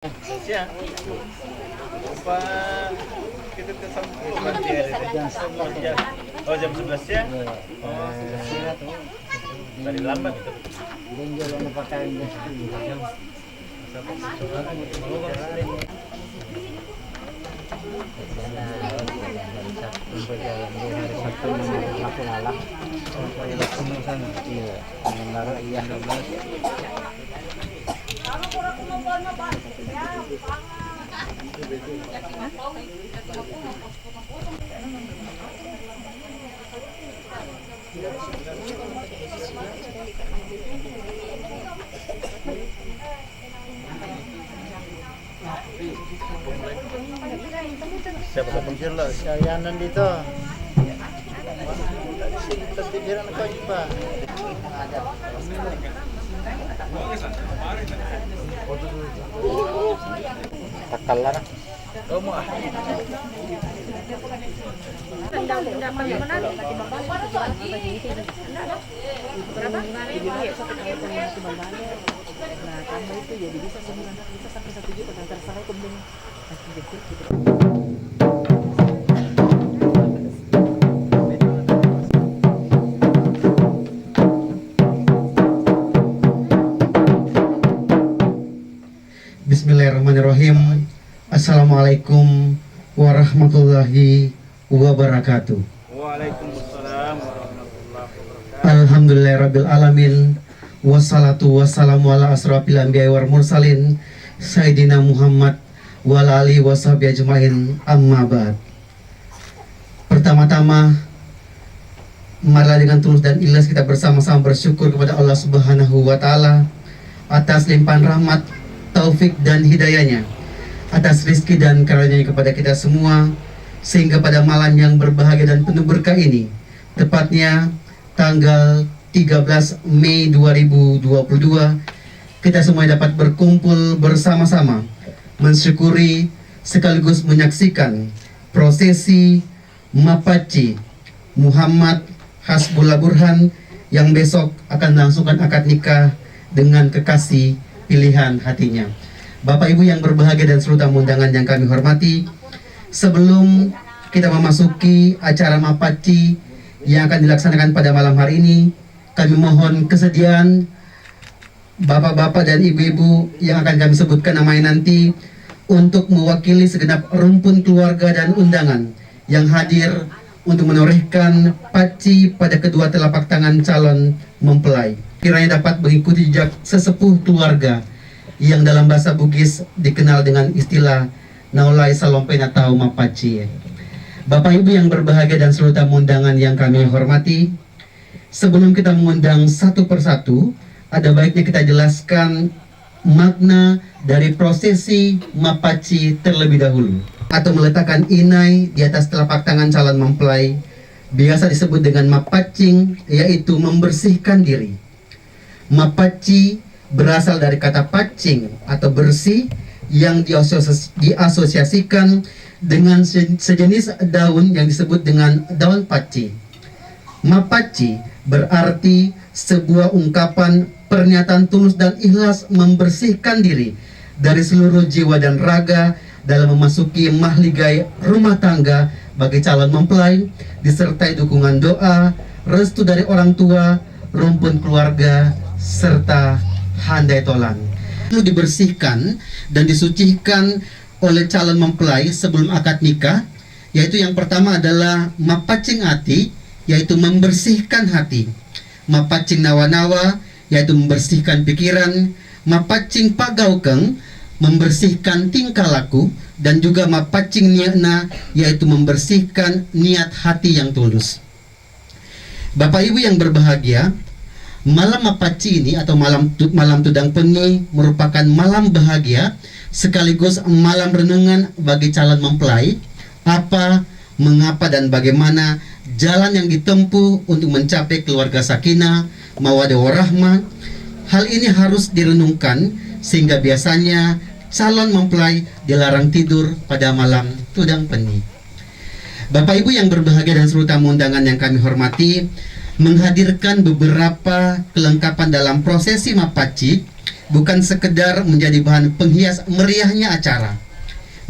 Siang. Lupa kita ke Oh, jam 11 siang. Oh, tadi lambat itu. Siapa kepengkir lah, saya nandito. Tertidiran ko iba. Takal lah. Kamu ah. Nah, tambah itu jadi bisa sebulan bisa sampai 1 juta dan terserah kemudian pasti jepit gitu. Bismillahirrahmanirrahim. Assalamualaikum warahmatullahi wabarakatuh. Waalaikumsalam warahmatullahi wabarakatuh. Alhamdulillahirabbil alamin. Wassalatu wassalamu ala asrofil anbiya'i wal mursalin Sayyidina Muhammad wa ala alihi washabihi ajmain, amma ba'd. Pertama-tama, marilah dengan tulus dan ikhlas kita bersama-sama bersyukur kepada Allah Subhanahu wa taala atas limpahan rahmat, taufik dan hidayahnya, atas rizki dan karunia-Nya kepada kita semua, sehingga pada malam yang berbahagia dan penuh berkah ini, tepatnya tanggal 13 Mei 2022, kita semua dapat berkumpul bersama-sama mensyukuri sekaligus menyaksikan prosesi Mapaci Muhammad Hasbullah Burhan yang besok akan melangsungkan akad nikah dengan kekasih pilihan hatinya. Bapak Ibu yang berbahagia dan seluruh tamu undangan yang kami hormati, sebelum kita memasuki acara Mapaci yang akan dilaksanakan pada malam hari ini, kami mohon kesediaan bapak-bapak dan ibu-ibu yang akan kami sebutkan namanya nanti untuk mewakili segenap rumpun keluarga dan undangan yang hadir untuk menorehkan paci pada kedua telapak tangan calon mempelai. Kiranya dapat mengikuti jejak sesepuh keluarga yang dalam bahasa Bugis dikenal dengan istilah Naulai Salompen atau Mapaci. Bapak Ibu yang berbahagia dan seluruh tamu undangan yang kami hormati, sebelum kita mengundang satu persatu, ada baiknya kita jelaskan makna dari prosesi Mapaci terlebih dahulu, atau meletakkan inai di atas telapak tangan calon mempelai, biasa disebut dengan mapacing, yaitu membersihkan diri. Mapaci berasal dari kata pacing atau bersih yang diasosiasikan dengan sejenis daun yang disebut dengan daun paci. Mapaci berarti sebuah ungkapan pernyataan tulus dan ikhlas membersihkan diri dari seluruh jiwa dan raga dalam memasuki mahligai rumah tangga bagi calon mempelai, disertai dukungan doa, restu dari orang tua, rumpun keluarga, serta handai tolan. Perlu dibersihkan dan disucikan oleh calon mempelai sebelum akad nikah, yaitu yang pertama adalah mapacing ati, yaitu membersihkan hati. Mapacing nawa-nawa, yaitu membersihkan pikiran. Mapacing pagaukeng, membersihkan tingkah laku. Dan juga mapacing niatna, yaitu membersihkan niat hati yang tulus. Bapak Ibu yang berbahagia, malam Mapaci ini atau malam Tudang Pengi merupakan malam bahagia sekaligus malam renungan bagi calon mempelai. Apa, mengapa dan bagaimana jalan yang ditempuh untuk mencapai keluarga sakinah, mawaddah warahmah. Hal ini harus direnungkan sehingga biasanya calon mempelai dilarang tidur pada malam Tudang Pengi. Bapak Ibu yang berbahagia dan seluruh tamu undangan yang kami hormati, menghadirkan beberapa kelengkapan dalam prosesi Mapaci bukan sekedar menjadi bahan penghias meriahnya acara,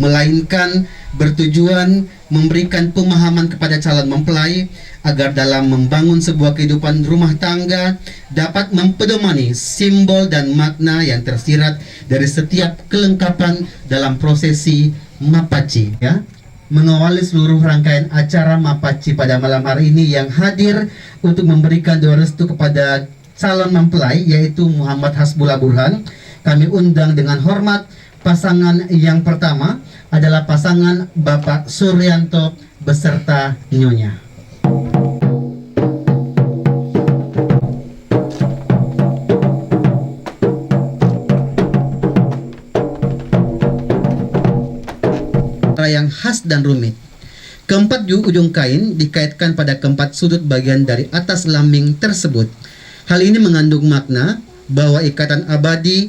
melainkan bertujuan memberikan pemahaman kepada calon mempelai agar dalam membangun sebuah kehidupan rumah tangga dapat mempedomani simbol dan makna yang tersirat dari setiap kelengkapan dalam prosesi mapaci, ya. Mengawali seluruh rangkaian acara mapaci pada malam hari ini, yang hadir untuk memberikan doa restu kepada calon mempelai yaitu Muhammad Hasbullah Burhan, kami undang dengan hormat pasangan yang pertama adalah pasangan Bapak Suryanto beserta Nyonya. Yang khas dan rumit. Keempat ujung kain dikaitkan pada keempat sudut bagian dari atas lambing tersebut. Hal ini mengandung makna bahwa ikatan abadi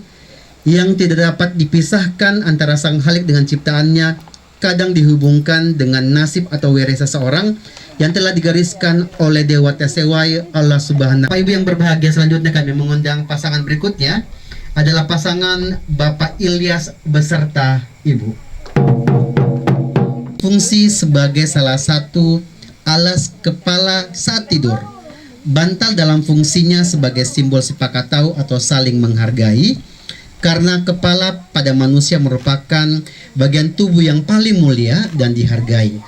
yang tidak dapat dipisahkan antara sang Khalik dengan ciptaannya kadang dihubungkan dengan nasib atau were seseorang yang telah digariskan oleh Dewa Tesewai Allah Subhanahu. Bapak Ibu yang berbahagia, selanjutnya kami mengundang pasangan berikutnya adalah pasangan Bapak Ilyas beserta Ibu. Fungsi sebagai salah satu alas kepala saat tidur. Bantal dalam fungsinya sebagai simbol sepakatau atau saling menghargai, karena kepala pada manusia merupakan bagian tubuh yang paling mulia dan dihargai.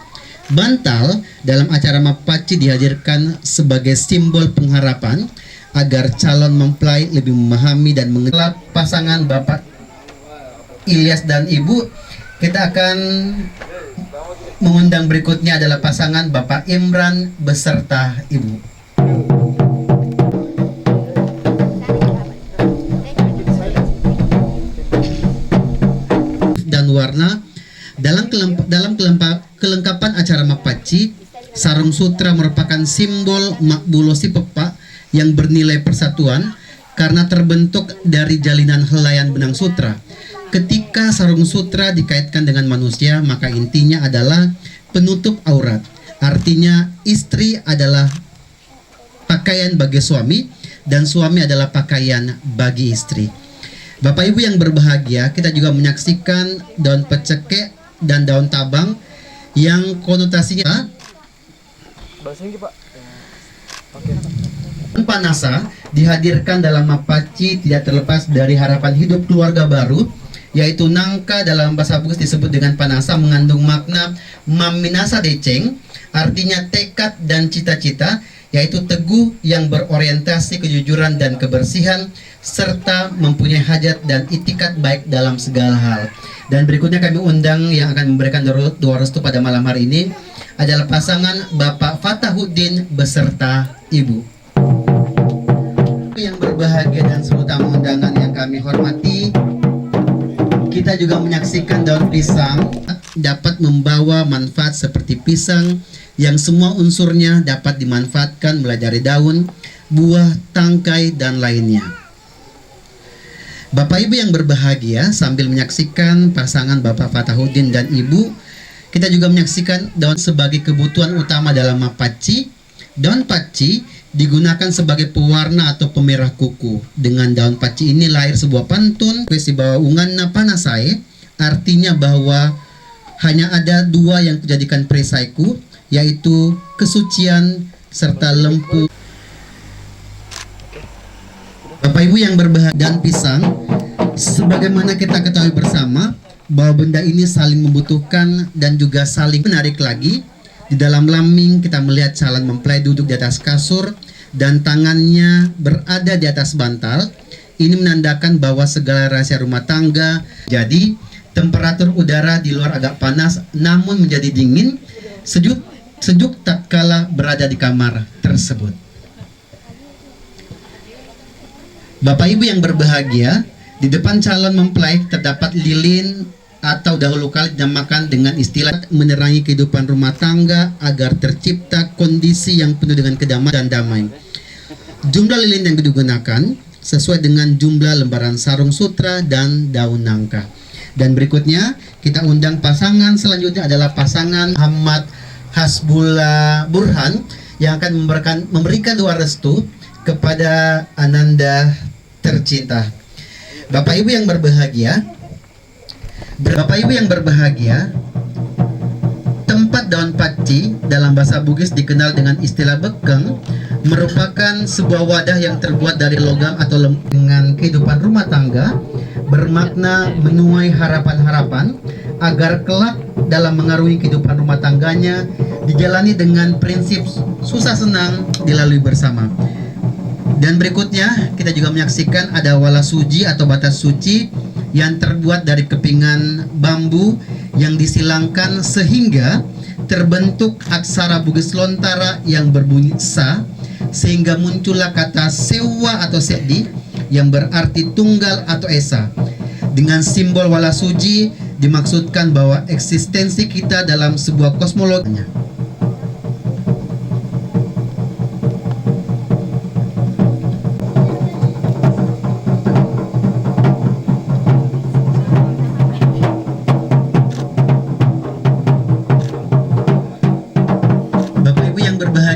Bantal dalam acara mapaci dihadirkan sebagai simbol pengharapan agar calon mempelai lebih memahami dan mengenal pasangan Bapak Ilyas dan Ibu. Kita akan mengundang berikutnya adalah pasangan Bapak Imran beserta Ibu. Dan warna dalam kelengkapan acara mapaci, sarung sutra merupakan simbol makbulosi pepak yang bernilai persatuan karena terbentuk dari jalinan helaian benang sutra. Ketika sarung sutra dikaitkan dengan manusia, maka intinya adalah penutup aurat. Artinya istri adalah pakaian bagi suami dan suami adalah pakaian bagi istri. Bapak Ibu yang berbahagia, kita juga menyaksikan daun pecekek dan daun tabang yang konotasinya panasa dihadirkan dalam mapaci tidak terlepas dari harapan hidup keluarga baru, yaitu nangka dalam bahasa Bugis disebut dengan panasa, mengandung makna maminasa deceng, artinya tekad dan cita-cita, yaitu teguh yang berorientasi kejujuran dan kebersihan, serta mempunyai hajat dan itikat baik dalam segala hal. Dan berikutnya kami undang yang akan memberikan doa restu pada malam hari ini adalah pasangan Bapak Fatahuddin beserta Ibu. Yang berbahagia dan seluruh tamu undangan yang kami hormati, kita juga menyaksikan daun pisang dapat membawa manfaat seperti pisang yang semua unsurnya dapat dimanfaatkan mulai dari daun, buah, tangkai, dan lainnya. Bapak Ibu yang berbahagia, sambil menyaksikan pasangan Bapak Fatahuddin dan Ibu, kita juga menyaksikan daun sebagai kebutuhan utama dalam mapaci. Daun paci digunakan sebagai pewarna atau pemerah kuku. Dengan daun paci ini lahir sebuah pantun kuisi bahwa unganna panasai, artinya bahwa hanya ada dua yang kujadikan perisaiku, yaitu kesucian serta lempu. Bapak Ibu yang berbahagia, dan pisang, sebagaimana kita ketahui bersama bahwa benda ini saling membutuhkan dan juga saling menarik lagi. Di dalam lambing kita melihat calon mempelai duduk di atas kasur dan tangannya berada di atas bantal. Ini menandakan bahwa segala rahasia rumah tangga. Jadi temperatur udara di luar agak panas namun menjadi dingin, sejuk tatkala berada di kamar tersebut. Bapak Ibu yang berbahagia, di depan calon mempelai terdapat lilin atau dahulu kali dinamakan dengan istilah menerangi kehidupan rumah tangga agar tercipta kondisi yang penuh dengan kedamaian dan damai. Jumlah lilin yang digunakan sesuai dengan jumlah lembaran sarung sutra dan daun nangka. Dan berikutnya kita undang pasangan selanjutnya adalah pasangan Muhammad Hasbullah Burhan yang akan memberikan doa restu kepada Ananda tercinta. Bapak Ibu yang berbahagia, tempat daun paci dalam bahasa Bugis dikenal dengan istilah bekeng, merupakan sebuah wadah yang terbuat dari logam atau dengan kehidupan rumah tangga, bermakna menuai harapan-harapan agar kelak dalam mengarungi kehidupan rumah tangganya dijalani dengan prinsip susah senang dilalui bersama. Dan berikutnya kita juga menyaksikan ada wala suji atau batas suci yang terbuat dari kepingan bambu yang disilangkan sehingga terbentuk aksara Bugis Lontara yang berbunyi sa, sehingga muncullah kata sewa atau sedi yang berarti tunggal atau esa. Dengan simbol wala suji dimaksudkan bahwa eksistensi kita dalam sebuah kosmologinya.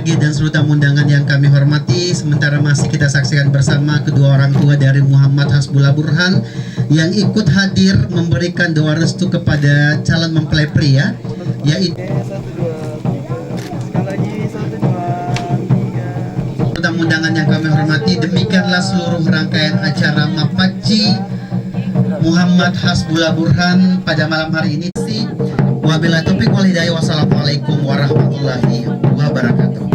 Dan seluruh tamu undangan yang kami hormati, sementara masih kita saksikan bersama kedua orang tua dari Muhammad Hasbullah Burhan yang ikut hadir memberikan doa restu kepada calon mempelai pria, yaitu tamu undangan yang kami hormati. Demikianlah seluruh rangkaian acara Mapaci Muhammad Hasbullah Burhan pada malam hari ini. Wabillahi taufiq wal hidayah. Wassalamualaikum warahmatullahi wabarakatuh.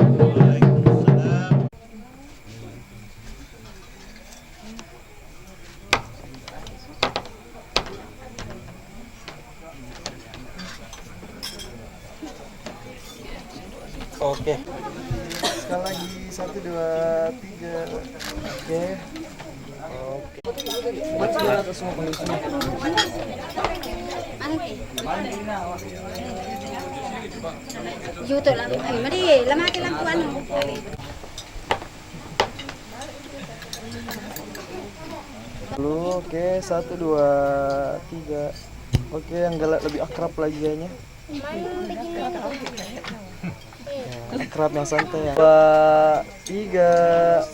Oke. Sekali lagi 1 2 3. Oke. Buat semua semua kondisinya. YouTube lang. Ay, mali. Lamaki lang po ano. Oke, 1 2 3. Oke, yang galak lebih akrab lagi kayaknya. Ya, akrab yang santai ya. 2 3.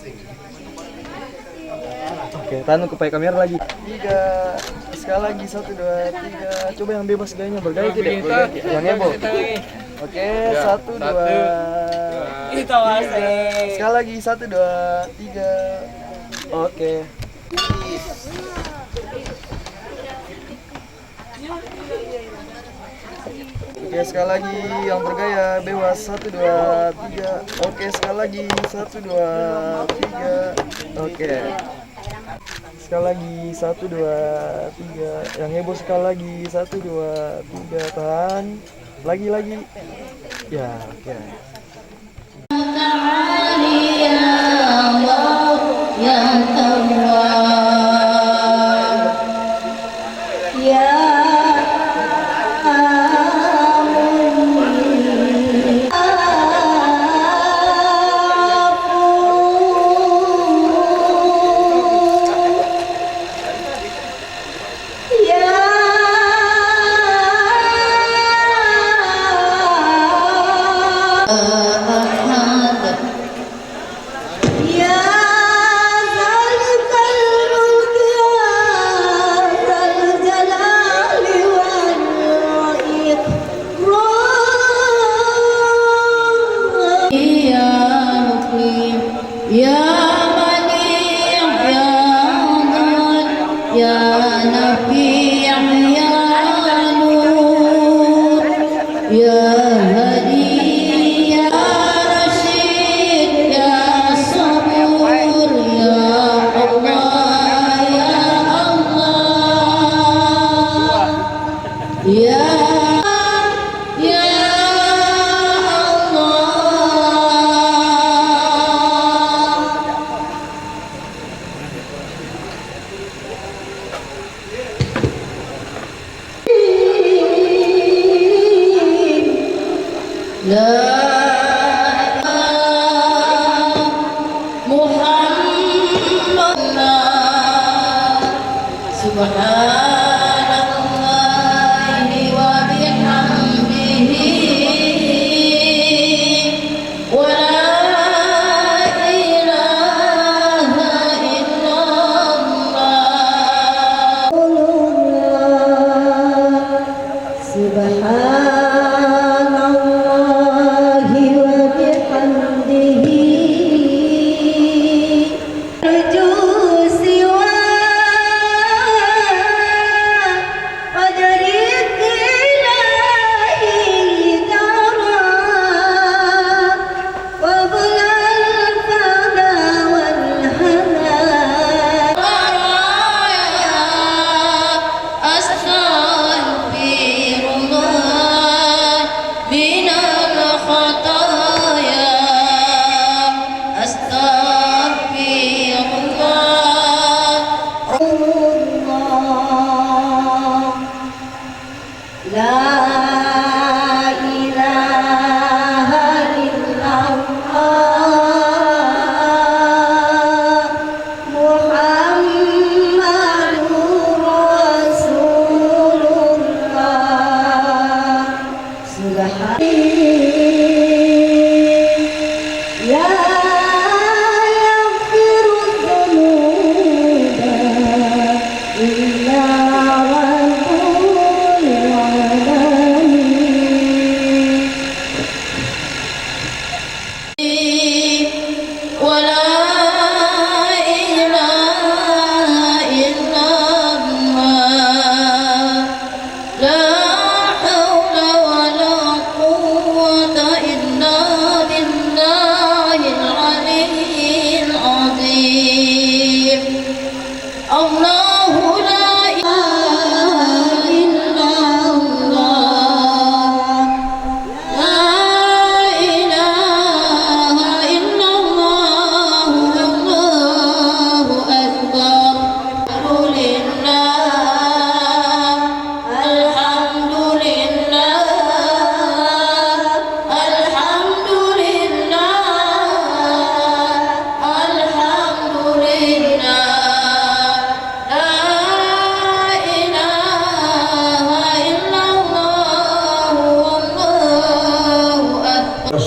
Oke, tahan kepada kamera lagi. 3. Sekali lagi 1 2 3. Coba yang bebas gayanya, bergaya tidak? Yang heboh. Oke, 1 2 3. Sekali lagi 1 2 3. Oke. Oke, sekali lagi yang bergaya bebas 1 2 3. Oke, sekali lagi 1 2 3. Oke. Sekali lagi 1 2 3. Yang heboh sekali lagi 1 2 3. Tahan. Lagi. Ya, oke.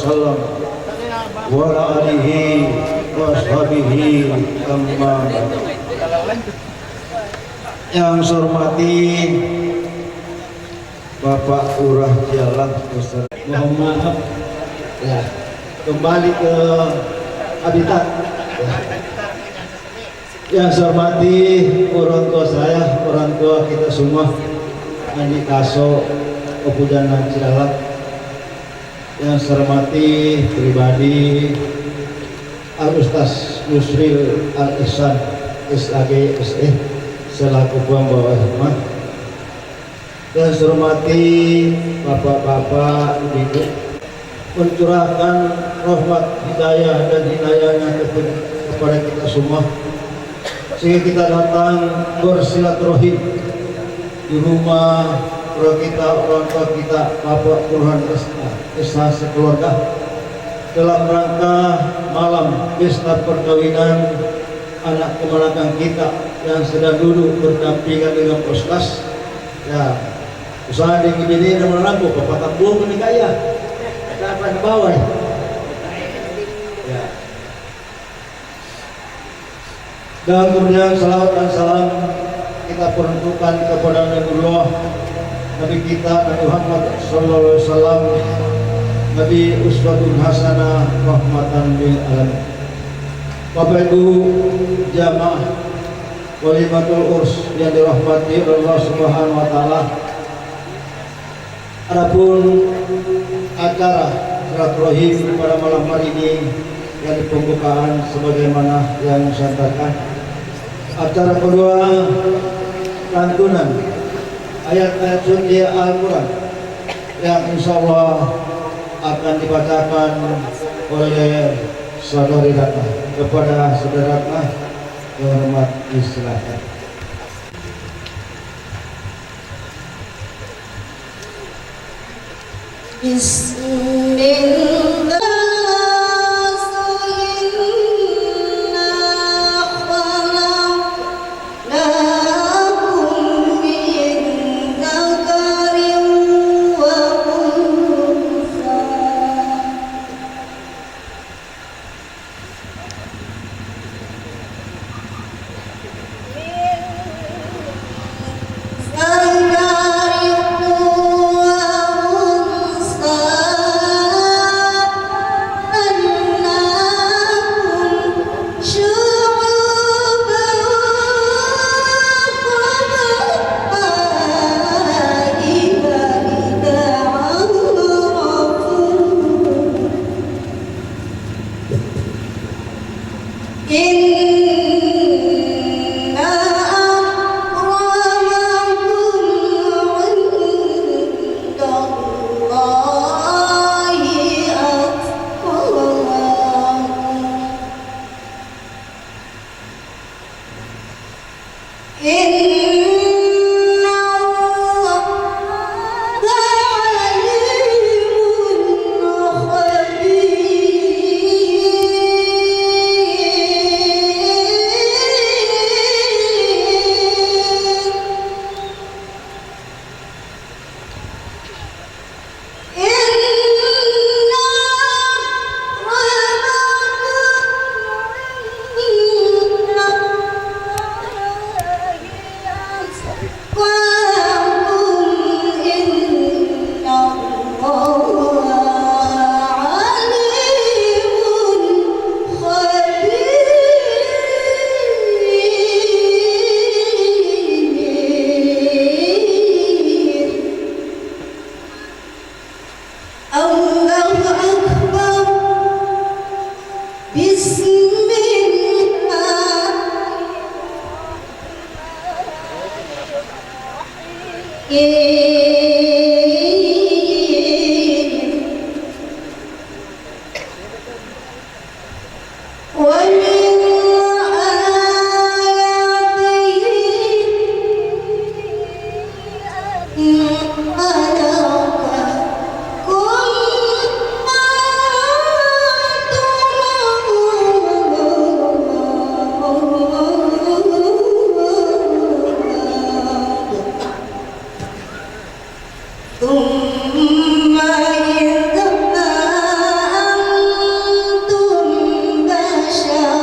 wasallam wa alihi wa sahbihi amma ba'du. Yang saya hormati Bapak Lurah Jalan Ustaz. Mohon maaf ya, kembali ke habitat ya. Yang saya hormati orang tua saya, orang tua kita semua, Andi Kaso Kepujana Cilalak. Yang saya hormati pribadi Al Ustaz Yusril Al Ihsan SAG SE selaku pembawa hikmah. Yang saya hormati bapak-bapak, ibu, mencurahkan rahmat hidayah dan hidayahnya kepada kita semua, sehingga kita datang bersilaturahim di rumah orang tua kita, Bapak Burhan Esa sekeluarga, dalam rangka malam pesta perkawinan anak keponakan kita yang sedang duduk berdampingan dengan Ustaz. Ya, usaha dengan ini dan menampung Bapak Tabung menikah ya, dapat bawah ya. Dan kemudian salawat dan salam kita peruntukkan kepada Nabiullah Nabi kita Nabi Muhammad sallallahu alaihi wasallam, Nabi uswatun hasanah rahmatan lil alamin. Bapak Ibu jamaah walimatul urs yang dirahmati Allah Subhanahu wa taala. Adapun acara silaturahim pada malam hari ini yang di pembukaan sebagaimana yang saya katakan. Acara kedua lantunan ayat-ayat suci Al-Quran yang insya Allah akan dibacakan oleh saudari Ratna. Kepada saudara Ratna yang hormat disilahkan. Bismillah. Sanggar itu unsa ثم إذا أنتم بشر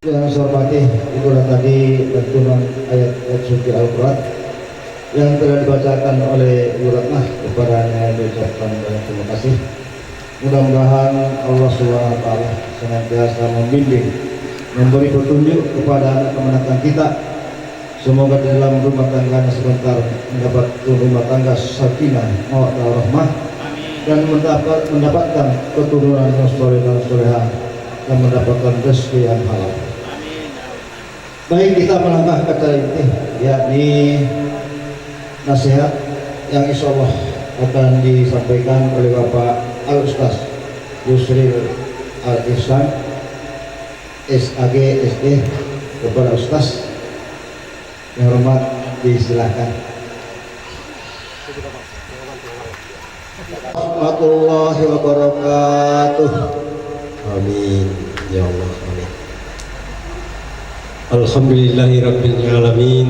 Yang saya hormati, itulah tadi lantunan ayat-ayat suci Al-Quran yang telah dibacakan oleh Ibu Ratnah. Kepadanya diucapkan banyak terima kasih. Mudah-mudahan Allah Subhanahu wa Ta'ala senantiasa membimbing, memberi petunjuk kepada anak kemenakan kita. Semoga di dalam rumah tangganya sebentar mendapat rumah tangga sakinah, mawaddah warahmah, dan mendapatkan keturunan yang soleh dan solehah, dan mendapatkan rezeki yang halal. Baik, kita melangkah ke acara ini, yakni nasihat yang insya Allah akan disampaikan oleh Bapak Al-Ustaz Yusril Al-Ihsan SAG SD. Kepada Ustaz yang hormat, disilahkan. Warahmatullahi wabarakatuh. Amin ya Allah, amin. Alhamdulillahi rabbil alamin.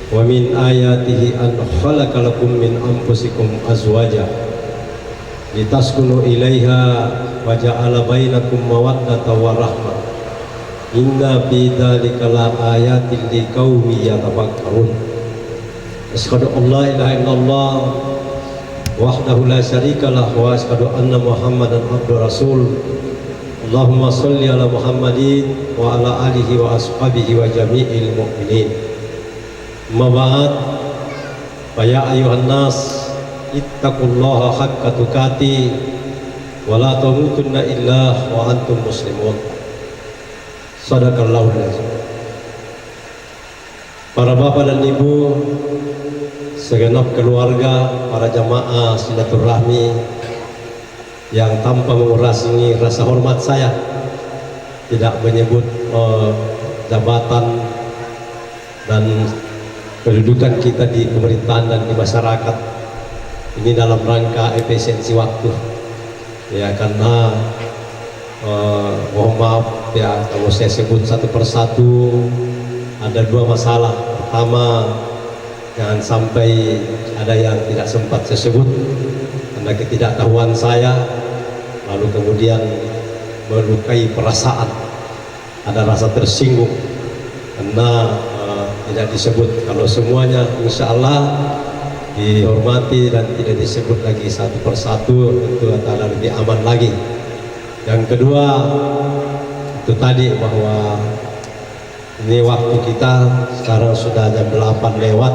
Wa min ayatihi an khalaqa lakum min anfusikum azwaja litaskunu ilaiha wa ja'ala bainakum mawaddatan wa rahmah. Inna fi dzalika la ayatin liqaumin yatafakkarun. Asyhadu an la ilaha illallah wahdahu la syarikalah wa asyhadu anna Muhammadan abdur rasul. Allahumma sholli ala Muhammadin wa ala alihi wa ashabihi wa jami'il mu'minin. Amma ba'd, fa ya ayyuhan nas ittaqullaha haqqa tuqatih wa la tamutunna illa wa antum muslimun. Sadaqallahu alazim. Para bapak dan ibu, segenap keluarga, para jamaah silaturahmi yang tanpa mengurangi rasa hormat saya, tidak menyebut jabatan dan kedudukan kita di pemerintahan dan di masyarakat ini dalam rangka efisiensi waktu ya, karena mohon maaf ya kalau saya sebut satu persatu. Ada dua masalah. Pertama, jangan sampai ada yang tidak sempat saya sebut karena ketidaktahuan saya, lalu kemudian melukai perasaan, ada rasa tersinggung karena tidak disebut. Kalau semuanya insya Allah dihormati dan tidak disebut lagi satu persatu, tentu akan lebih aman lagi. Yang kedua itu tadi bahwa ini waktu kita sekarang sudah jam 8 lewat.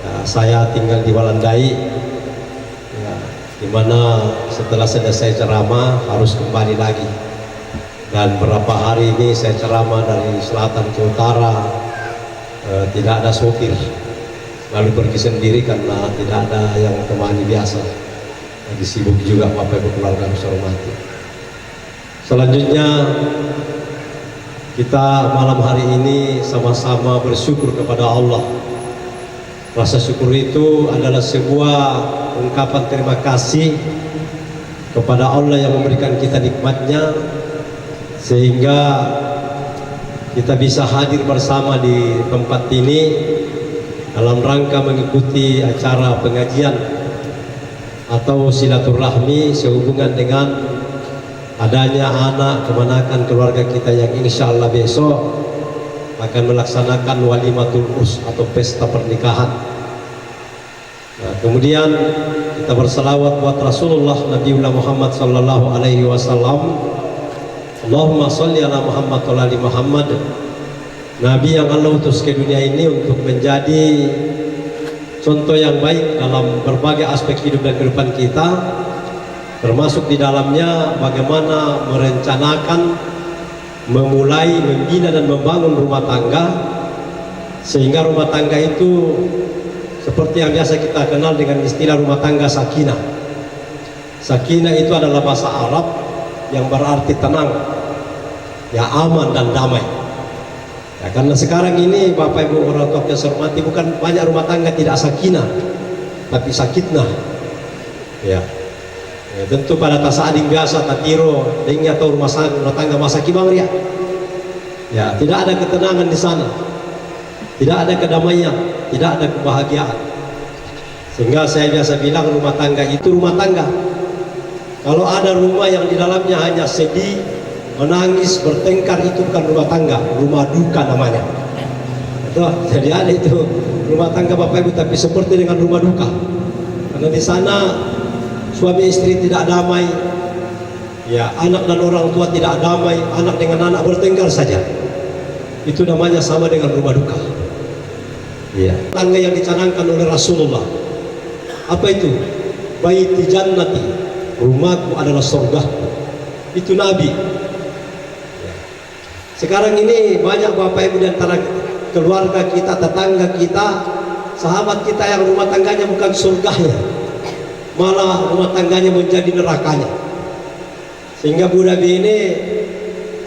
Nah, saya tinggal di Walandai ya, dimana setelah selesai ceramah harus kembali lagi, dan berapa hari ini saya ceramah dari selatan ke utara, tidak ada sopir, lalu pergi sendiri karena tidak ada yang temani biasa, lagi sibuk juga Bapak Ibu keluarga besar hormati. Selanjutnya kita malam hari ini sama-sama bersyukur kepada Allah. Rasa syukur itu adalah sebuah ungkapan terima kasih kepada Allah yang memberikan kita nikmatnya sehingga kita bisa hadir bersama di tempat ini dalam rangka mengikuti acara pengajian atau silaturahmi sehubungan dengan adanya anak kemenakan keluarga kita yang insya Allah besok akan melaksanakan walimatul urs atau pesta pernikahan. Nah, kemudian kita berselawat buat Rasulullah Nabiullah Muhammad sallallahu alaihi wasallam. Allahumma sholli ala Muhammad wa ali Muhammad. Nabi yang Allah utus ke dunia ini untuk menjadi contoh yang baik dalam berbagai aspek hidup dan kehidupan kita, termasuk di dalamnya bagaimana merencanakan, memulai, membina dan membangun rumah tangga sehingga rumah tangga itu seperti yang biasa kita kenal dengan istilah rumah tangga sakinah. Sakinah itu adalah bahasa Arab yang berarti tenang, ya, aman dan damai. Ya, karena sekarang ini Bapak Ibu orang tua yang saya hormati, bukan banyak rumah tangga tidak sakinah, tapi sakitnah. Ya. Ya, tentu pada tasading biasa tatiro dengan atau rumah tangga masa kibang ria. Ya, tidak ada ketenangan di sana. Tidak ada kedamaian, tidak ada kebahagiaan. Sehingga saya biasa bilang rumah tangga itu rumah tangga. Kalau ada rumah yang di dalamnya hanya sedih, menangis, bertengkar, itu bukan rumah tangga, rumah duka namanya. Betul? Jadi ada itu rumah tangga Bapak Ibu tapi seperti dengan rumah duka. Karena di sana suami istri tidak damai, ya, anak dan orang tua tidak damai, anak dengan anak bertengkar saja. Itu namanya sama dengan rumah duka. Ya. Tangga yang dicanangkan oleh Rasulullah. Apa itu? Baiti jannati, rumahku adalah surga. Itu Nabi. Ya. Sekarang ini banyak Bapak Ibu di antara keluarga kita, tetangga kita, sahabat kita yang rumah tangganya bukan surganya, malah rumah tangganya menjadi nerakanya. Sehingga budak ini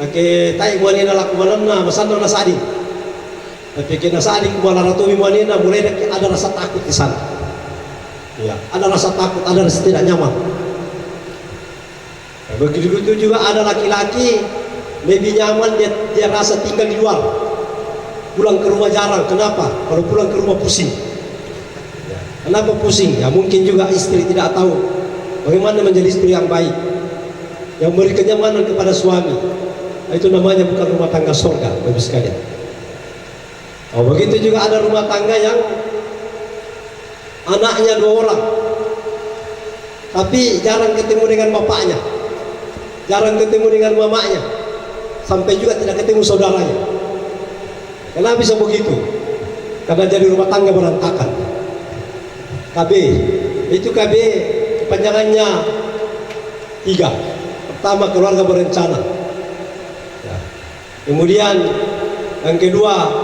ake tai muanina lakumanana masana nasadi. Tapi kena sadi kumala ratumi muanina mulai ada rasa takut di sana. Ya, ada rasa takut, ada rasa tidak nyaman. Nah, begitu juga ada laki-laki lebih nyaman dia rasa tinggal di luar. Pulang ke rumah jarang. Kenapa? Kalau pulang ke rumah pusing. Kenapa pusing? Ya mungkin juga istri tidak tahu bagaimana menjadi istri yang baik, yang beri kenyamanan kepada suami. Nah, itu namanya bukan rumah tangga surga, Bapak sekalian. Oh, begitu juga ada rumah tangga yang anaknya 2 orang, tapi jarang ketemu dengan bapaknya, jarang ketemu dengan mamanya, sampai juga tidak ketemu saudaranya. Kenapa bisa begitu? Karena jadi rumah tangga berantakan. KB, itu KB kepanjangannya 3. Pertama, keluarga berencana. Ya. Kemudian yang kedua,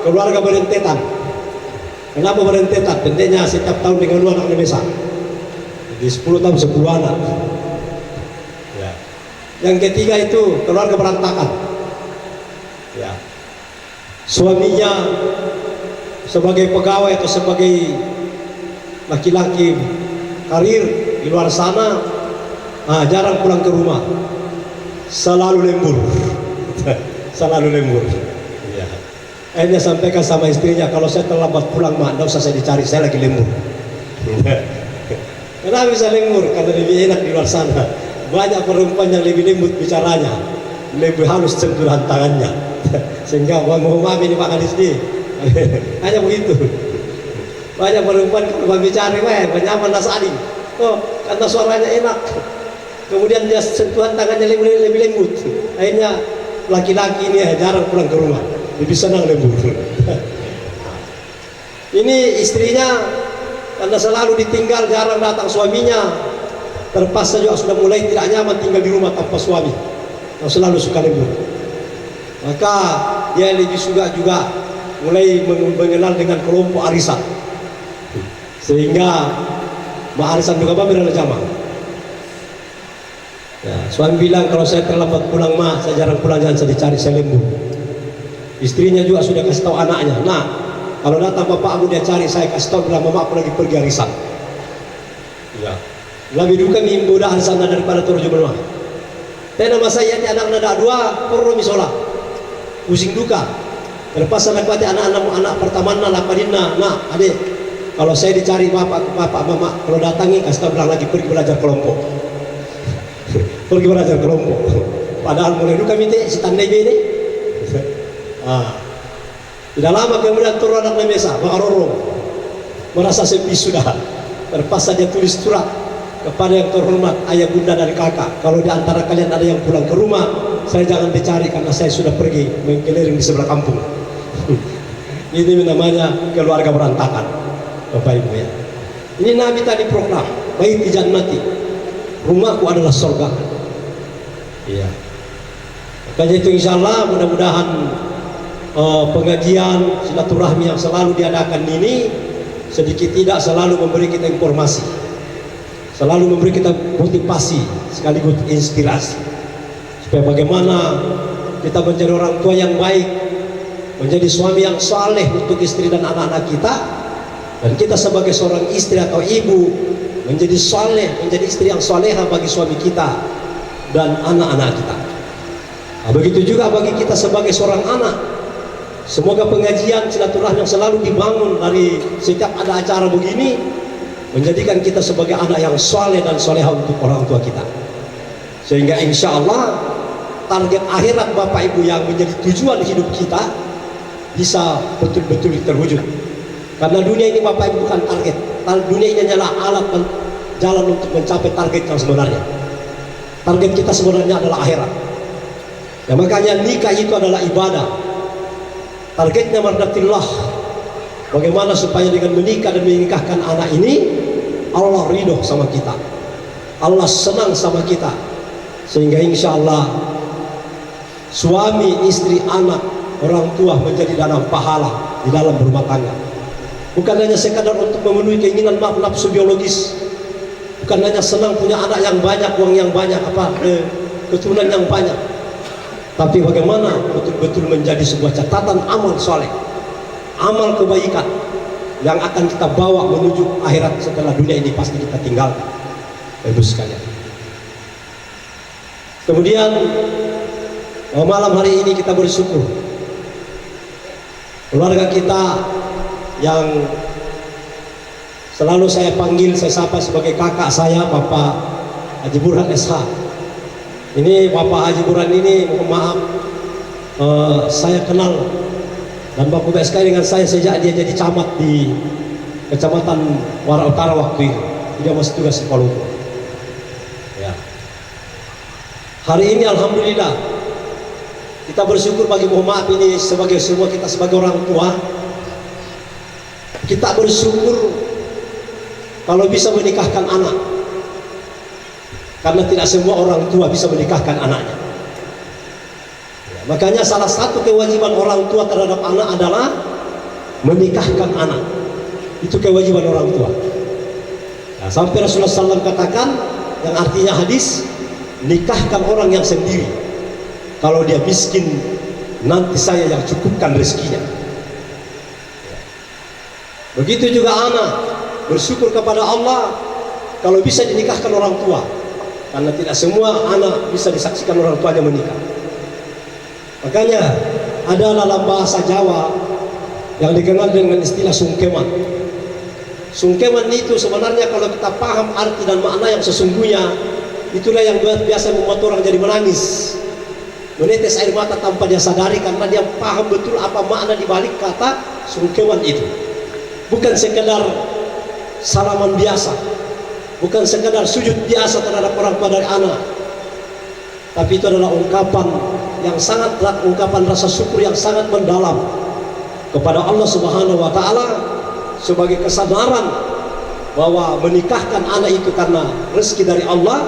keluarga berentetan. Kenapa berentetan? Tentunya setiap tahun dengan luar anak besar. Jadi 10 tahun 10 anak. Ya. Yang ketiga itu keluarga berantakan. Ya. Suaminya sebagai pegawai atau sebagai laki-laki karir di luar sana, jarang pulang ke rumah, selalu lembur. Selalu lembur. Ya. Akhirnya sampaikan sama istrinya, kalau saya terlambat pulang mak, tidak usah saya dicari, saya lagi lembur. Kenapa bisa lembur? Karena lebih enak di luar sana. Banyak perempuan yang lebih lembut bicaranya, lebih halus sentuhan tangannya. Sehingga mau mami ini Pak Kadis ini hanya begitu. Banyak perempuan kalau bicara, nyaman nasadi. Oh, karena suaranya enak. Kemudian dia sentuhan tangannya lebih lembut. Akhirnya laki-laki ini jarang pulang ke rumah, lebih senang lembur. Ini istrinya karena selalu ditinggal, jarang datang suaminya, terpaksa juga sudah mulai tidak nyaman tinggal di rumah tanpa suami. Selalu suka lembur. Maka dia lebih suka juga mulai mengenal dengan kelompok arisan. Sehingga arisan juga adalah jamaah. Ya, suami bilang kalau saya terlambat pulang mah, saya jarang pulang, jangan saya dicari, saya lembur. Istrinya juga sudah kasih tahu anaknya, nah kalau datang bapakmu dia cari, saya kasih tahu bilang mama aku lagi pergi arisan. Ya, lebih duka mimbudahan sana daripada turun rumah. Dan nama saya ni anak nada dua, perlu misola, pusing duka. Terlepas anak kuat anak pertama nak lapadina, nah adik, kalau saya dicari bapak mama, kalau datangi kasih tahu bilang lagi pergi belajar kelompok. Pergi belajar kelompok. Padahal mulai duka minta si tandai ini. Tidak lama kemudian turun anak Nemesa, Makarorong, merasa sepi sudah. Terpas saja tulis surat kepada yang terhormat ayah bunda dan kakak. Kalau di antara kalian ada yang pulang ke rumah, saya jangan dicari karena saya sudah pergi mengkeliling di sebelah kampung. Ini namanya keluarga berantakan, Bapak Ibu ya. Ini Nabi tadi program, baiti jannati, rumahku adalah surga. Iya. Makanya itu insya Allah mudah-mudahan pengajian silaturahmi yang selalu diadakan ini sedikit tidak selalu memberi kita informasi, selalu memberi kita motivasi sekaligus inspirasi supaya bagaimana kita menjadi orang tua yang baik, menjadi suami yang saleh untuk istri dan anak-anak kita, dan kita sebagai seorang istri atau ibu menjadi saleh, menjadi istri yang saleha bagi suami kita dan anak-anak kita. Nah, begitu juga bagi kita sebagai seorang anak. Semoga pengajian silaturahmi yang selalu dibangun dari setiap ada acara begini menjadikan kita sebagai anak yang saleh dan soleha untuk orang tua kita, sehingga insya Allah target akhirat Bapak Ibu yang menjadi tujuan hidup kita bisa betul-betul terwujud. Karena dunia ini Bapak Ibu bukan target, dunia ini hanyalah alat dan jalan untuk mencapai target yang sebenarnya. Target kita sebenarnya adalah akhirat. Ya, makanya nikah itu adalah ibadah. Targetnya mardatillah. Bagaimana supaya dengan menikah dan menikahkan anak ini Allah ridho sama kita, Allah senang sama kita, sehingga insya Allah suami, istri, anak, orang tua menjadi dalam pahala di dalam berumah tangga. Bukan hanya sekadar untuk memenuhi keinginan nafsu biologis, bukan hanya senang punya anak yang banyak, uang yang banyak, keturunan yang banyak, tapi bagaimana betul-betul menjadi sebuah catatan amal soleh, amal kebaikan yang akan kita bawa menuju akhirat setelah dunia ini pasti kita tinggalkan, Ibu sekalian. Kemudian malam hari ini kita bersyukur keluarga kita yang selalu saya panggil, saya sapa sebagai kakak saya, Bapak Haji Burhan SH. Ini Bapak Haji Burhan ini, mohon maaf, saya kenal dan Bapak BSK dengan saya sejak dia jadi camat di Kecamatan Muara Utara waktu itu. Dia masih tugas di Paluku. Ya. Hari ini alhamdulillah kita bersyukur bagi, mohon maaf ini sebagai semua kita sebagai orang tua, kita bersyukur kalau bisa menikahkan anak, karena tidak semua orang tua bisa menikahkan anaknya. Ya, makanya salah satu kewajiban orang tua terhadap anak adalah menikahkan anak. Itu kewajiban orang tua. Nah, sampai Rasulullah SAW katakan, yang artinya hadis, nikahkan orang yang sendiri. Kalau dia miskin, nanti saya yang cukupkan rezekinya. Begitu juga anak bersyukur kepada Allah kalau bisa dinikahkan orang tua, karena tidak semua anak bisa disaksikan orang tuanya menikah. Makanya ada dalam bahasa Jawa yang dikenal dengan istilah sungkeman. Sungkeman itu sebenarnya kalau kita paham arti dan makna yang sesungguhnya, itulah yang biasa membuat orang jadi menangis, menetes air mata tanpa dia sadari, karena dia paham betul apa makna dibalik kata sungkeman itu. Bukan sekedar salaman biasa, bukan sekedar sujud biasa terhadap orang tua dari anak, tapi itu adalah ungkapan yang sangat berat, ungkapan rasa syukur yang sangat mendalam kepada Allah Subhanahu wa Ta'ala, sebagai kesadaran bahwa menikahkan anak itu karena rezeki dari Allah,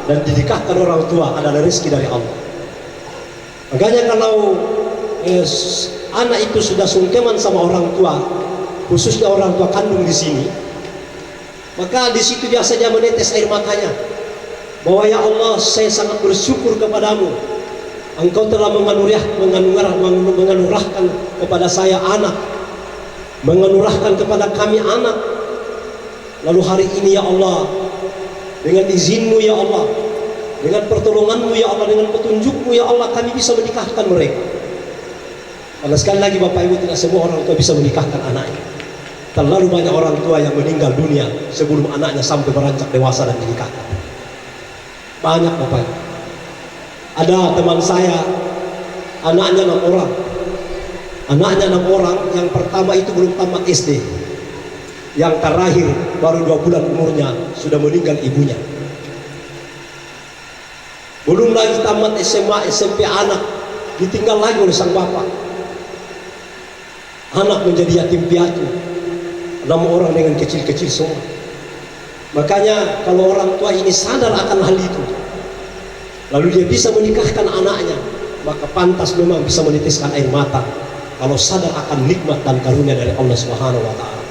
dan dinikahkan orang tua adalah rezeki dari Allah. Makanya kalau anak itu sudah sungkeman sama orang tua, khususnya orang tua kandung di sini, maka di situ biasanya menetes air matanya. bahwa ya Allah, saya sangat bersyukur kepadamu, Engkau telah menganurahkan kepada saya anak, menganurahkan kepada kami anak. Lalu hari ini ya Allah, dengan izin-Mu ya Allah, dengan pertolongan-Mu ya Allah, dengan petunjuk-Mu ya Allah, kami bisa menikahkan mereka. Karena sekali lagi Bapak Ibu, tidak semua orang tua bisa menikahkan anaknya. Terlalu banyak orang tua yang meninggal dunia sebelum anaknya sampai beranjak dewasa dan dinikahkan. Banyak Bapak Ibu. Ada teman saya, anaknya 6 orang. Anaknya 6 orang, yang pertama itu belum tamat SD. Yang terakhir baru 2 bulan umurnya sudah meninggal ibunya. Belum lagi tamat SMA, SMP anak ditinggal lagi oleh sang bapak. Anak menjadi yatim piatu. 6 orang dengan kecil-kecil semua. Makanya kalau orang tua ini sadar akan hal itu, lalu dia bisa menikahkan anaknya, maka pantas memang bisa menitiskan air mata kalau sadar akan nikmat dan karunia dari Allah Subhanahu wa Ta'ala.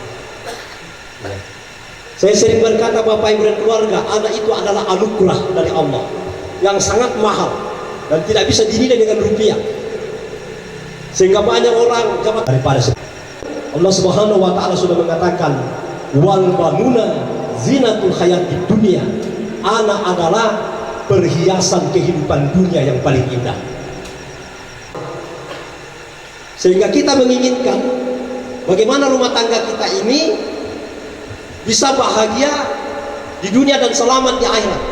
Saya sering berkata, Bapak Ibu dan keluarga, anak itu adalah anugerah dari Allah yang sangat mahal dan tidak bisa dinilai dengan rupiah. Sehingga banyak orang jawab daripada Allah Subhanahu wa Ta'ala sudah mengatakan, wal banuna zinatul hayatid dunia. Anak adalah perhiasan kehidupan dunia yang paling indah. Sehingga kita menginginkan bagaimana rumah tangga kita ini bisa bahagia di dunia dan selamat di akhirat.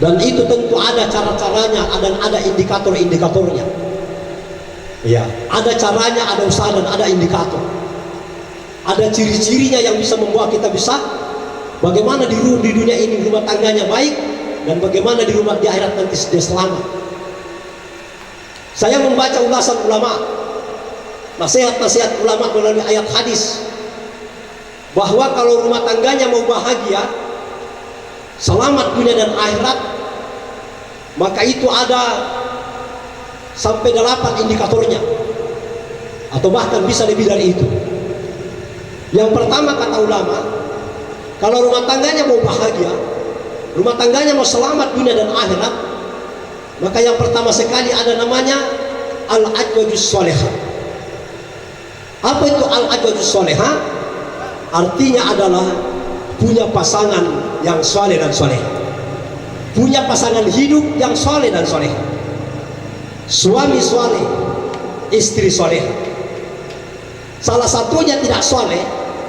Dan itu tentu ada cara-caranya dan ada indikator-indikatornya. Ya, ada caranya, ada usaha dan ada indikator. Ada ciri-cirinya yang bisa membuat kita bisa bagaimana di dunia ini rumah tangganya baik, dan bagaimana di akhirat nanti dia selamat. Saya membaca ulasan ulama, nasihat-nasihat ulama melalui ayat hadis, bahwa kalau rumah tangganya mau bahagia, selamat dunia dan akhirat, maka itu ada sampai 8 indikatornya, atau bahkan bisa lebih dari itu. Yang pertama kata ulama, kalau rumah tangganya mau bahagia, rumah tangganya mau selamat dunia dan akhirat, maka yang pertama sekali ada namanya al-ajwajus sholehah. Apa itu al-ajwajus sholehah? Artinya adalah punya pasangan yang soleh dan soleh, punya pasangan hidup yang soleh dan soleh, suami soleh, istri soleh. Salah satunya tidak soleh,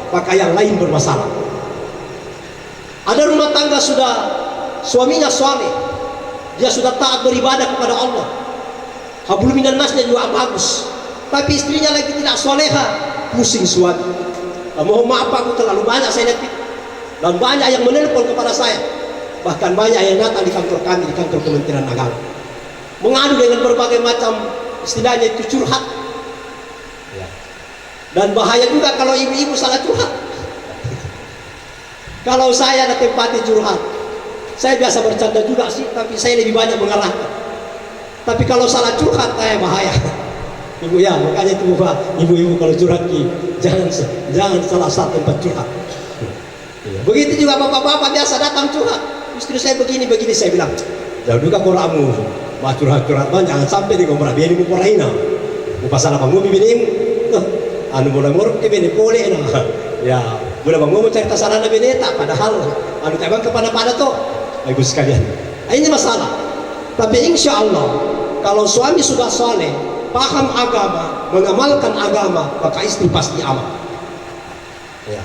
maka yang lain bermasalah. Ada rumah tangga sudah suaminya soleh, dia sudah taat beribadah kepada Allah, hablum minan nasnya juga bagus, tapi istrinya lagi tidak soleha, pusing suami. Mohon maaf, aku terlalu banyak saya lihat, dan banyak yang menelpon kepada saya, bahkan banyak yang datang di kantor kami, di kantor Kementerian Agama, mengadu dengan berbagai macam istilahnya itu curhat. Dan bahaya juga kalau ibu-ibu salah curhat. Kalau saya ada tempati curhat, saya biasa bercanda juga sih, tapi saya lebih banyak mengarahkan. Tapi kalau salah curhat, saya bahaya. Ibu ya, makanya itu ibu-ibu kalau curhat, jangan salah satu tempat curhat. Begitu juga bapak-bapak biasa datang curhat, istri saya begini, saya bilang, jangan juga koramu, bah curhat-curhat banyak, jangan sampai di komra, biar ibu koraina, mau pasal apa ngumi binim, anu boleh muruk ke bini boleh nah, ya boleh bang ngomong cerita sarana bini tak, padahal anu tabang kepada tuh, bagus sekalian. Ini masalah. Tapi insya Allah kalau suami sudah soleh, paham agama, mengamalkan agama, maka istri pasti aman. Ya.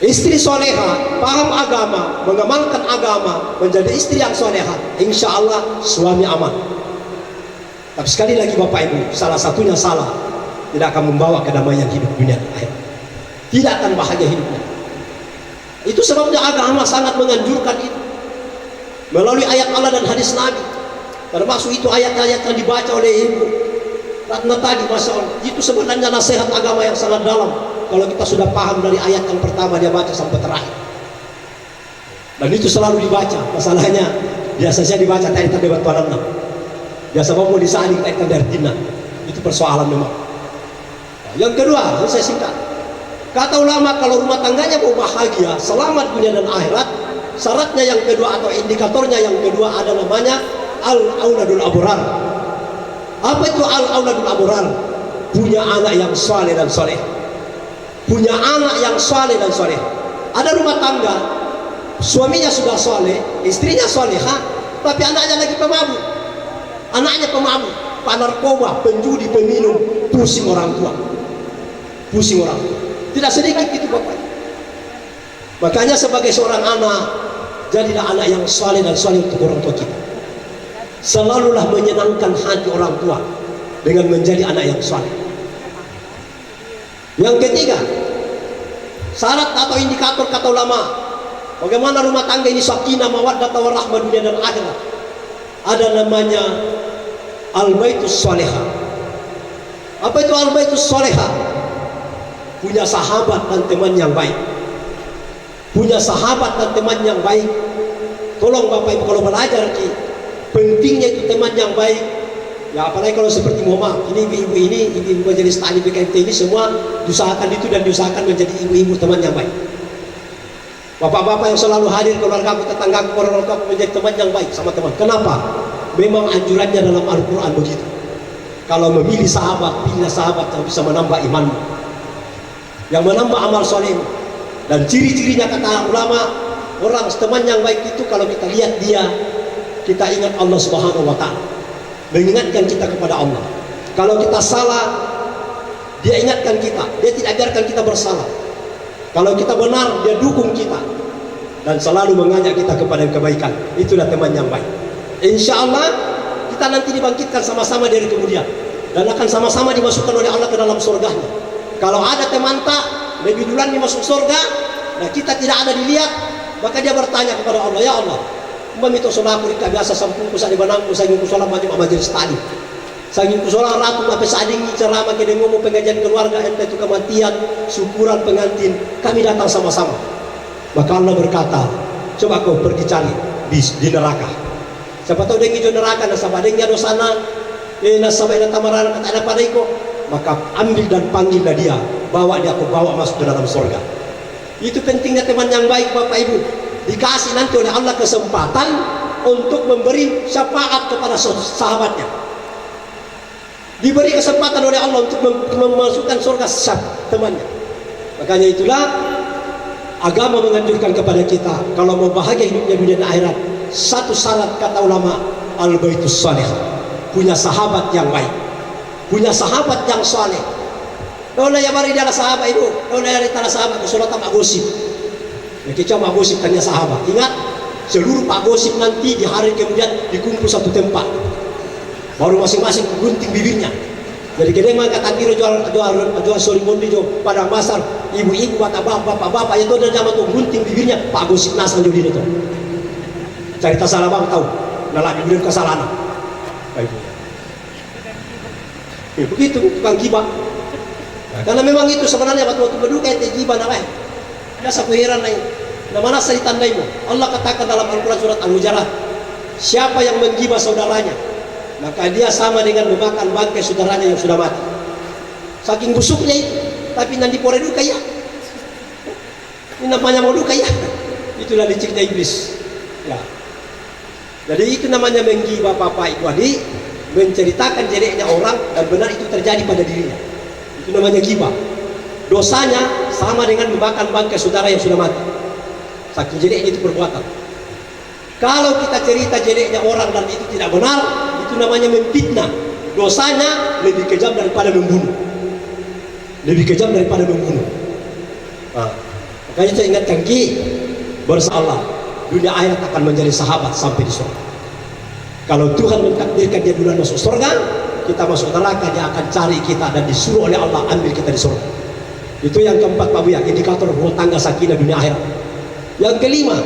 Istri soleha, paham agama, mengamalkan agama, menjadi istri yang soleha, insya Allah suami aman. Tapi sekali lagi Bapak Ibu, salah satunya salah, tidak akan membawa kedamaian hidup dunia dan akhirat, tidak akan bahagia hidupnya. Itu sebabnya agama sangat menganjurkan itu melalui ayat Allah dan hadis Nabi, termasuk itu ayat-ayat yang dibaca oleh ibu Ratna tadi. Masya Allah, itu sebenarnya nasihat agama yang sangat dalam kalau kita sudah paham dari ayat yang pertama dia baca sampai terakhir. Dan itu selalu dibaca. Masalahnya biasanya dibaca dari tanda batuan enam, biasa mau disaling dari tanda artinya. Itu persoalan memang. Yang kedua, saya singkat, kata ulama, kalau rumah tangganya mau bahagia, selamat dunia dan akhirat, syaratnya yang kedua atau indikatornya yang kedua ada namanya al-auladul abrar. Apa itu al-auladul abrar? Punya anak yang saleh dan soleh. Punya anak yang saleh dan soleh. Ada rumah tangga, suaminya sudah soleh, istrinya solehah, tapi anaknya lagi pemabuk. Anaknya pemabuk, narkoba, penjudi, peminum, pusing orang tua. Pusing orang tua. Tidak sedikit itu Bapak. Makanya sebagai seorang anak, jadilah anak yang saleh dan soleh untuk orang tua kita. Selalulah menyenangkan hati orang tua dengan menjadi anak yang saleh. Yang ketiga, syarat atau indikator kata ulama, bagaimana rumah tangga ini sakinah, mawaddah, warahmah dunia dan akhirat. Ada namanya al-baitus salihah. Apa itu al-baitus salihah? Punya sahabat dan teman yang baik. Punya sahabat dan teman yang baik. Tolong Bapak Ibu kalau belajar pentingnya itu teman yang baik. Ya apalagi kalau seperti Muhammad, ibu-ibu majelis ta'lim PKMT ini semua diusahakan itu dan diusahakan menjadi ibu-ibu teman yang baik. Bapak-bapak yang selalu hadir keluarga, tetangga, orang tua menjadi teman yang baik sama teman. Kenapa? Memang anjurannya dalam Al-Quran begitu. Kalau memilih sahabat, pilihlah sahabat yang bisa menambah imanmu, yang menambah amal soleh. Dan ciri-cirinya kata ulama, orang teman yang baik itu kalau kita lihat dia, kita ingat Allah Subhanahu wa Ta'ala, mengingatkan kita kepada Allah. Kalau kita salah, dia ingatkan kita, dia tidak biarkan kita bersalah. Kalau kita benar, dia dukung kita dan selalu mengajak kita kepada kebaikan. Itulah teman yang baik. Insya Allah kita nanti dibangkitkan sama-sama dari kemudian dan akan sama-sama dimasukkan oleh Allah ke dalam surganya. Kalau ada teman tak lebih duluan masuk surga, nah kita tidak ada dilihat, maka dia bertanya kepada Allah, ya Allah, memito solaku rika biasa sampungku sa dibanangku sa ingin kusola maju majelis tadi. Sa ingin kusola ratu ngape sa ading ceramah kedengomu pengajian keluarga ente itu kematian, syukuran pengantin, kami datang sama-sama. Maka Allah berkata, coba kau pergi cari di neraka. Siapa tahu dia ngijo neraka na sabadengnya dosana, na sabay na tamaran kata ada padaiko, maka ambil dan panggillah dia, bawa dia, aku bawa masuk ke dalam surga. Itu pentingnya teman yang baik Bapak Ibu. Dikasih nanti oleh Allah kesempatan untuk memberi syafaat kepada sahabatnya. Diberi kesempatan oleh Allah untuk memasukkan surga temannya. Makanya itulah agama menganjurkan kepada kita kalau mau bahagia hidupnya dunia dan akhirat, satu syarat kata ulama, al-baitus salih, punya sahabat yang baik, punya sahabat yang saleh. Dola ya mari dia sahabat itu, dola ya tala sahabat kesulatan Pak Gosip. Ketika Pak Gosip tanya sahabat, ingat seluruh Pak Gosip nanti di hari kemudian dikumpul satu tempat, baru masing-masing gunting bibirnya. Jadi kadang kata kira jual solimondi jual padang pasar, ibu-ibu bapak-bapak itu dan zaman tuh gunting bibirnya Pak Gosip nasang jadi itu. Cerita salah bang tahu, nalak bibir kesalahan. Begitu tukang gibah. Karena memang itu sebenarnya waktu berduka itu gibah namanya. Biasa kuheran lain. Nah mana saya ditandaimu? Allah katakan dalam Al-Quran surat Al-Hujarat, siapa yang menggibah saudaranya, maka dia sama dengan memakan bangkai saudaranya yang sudah mati. Saking busuknya itu, tapi nanti pore duka ya. Ini namanya mau duka ya. Itulah liciknya iblis. Ya. Jadi itu namanya menggibah Bapak Ibu adik, menceritakan jeleknya orang dan benar itu terjadi pada dirinya. Itu namanya gibah. Dosanya sama dengan memakan bangkai saudara yang sudah mati. Saking jeleknya itu perbuatan. Kalau kita cerita jeleknya orang dan itu tidak benar, itu namanya memfitnah. Dosanya lebih kejam daripada membunuh. Lebih kejam daripada membunuh. Nah, makanya saya ingatkan bersalah, dunia akhirat akan menjadi sahabat sampai di surga. Kalau Tuhan mentakdirkan dia duluan masuk surga, kita masuk neraka, dia akan cari kita dan disuruh oleh Allah ambil kita di surga. Itu yang keempat Pak Buya, indikator rumah tangga sakinah dunia akhirat. Yang kelima,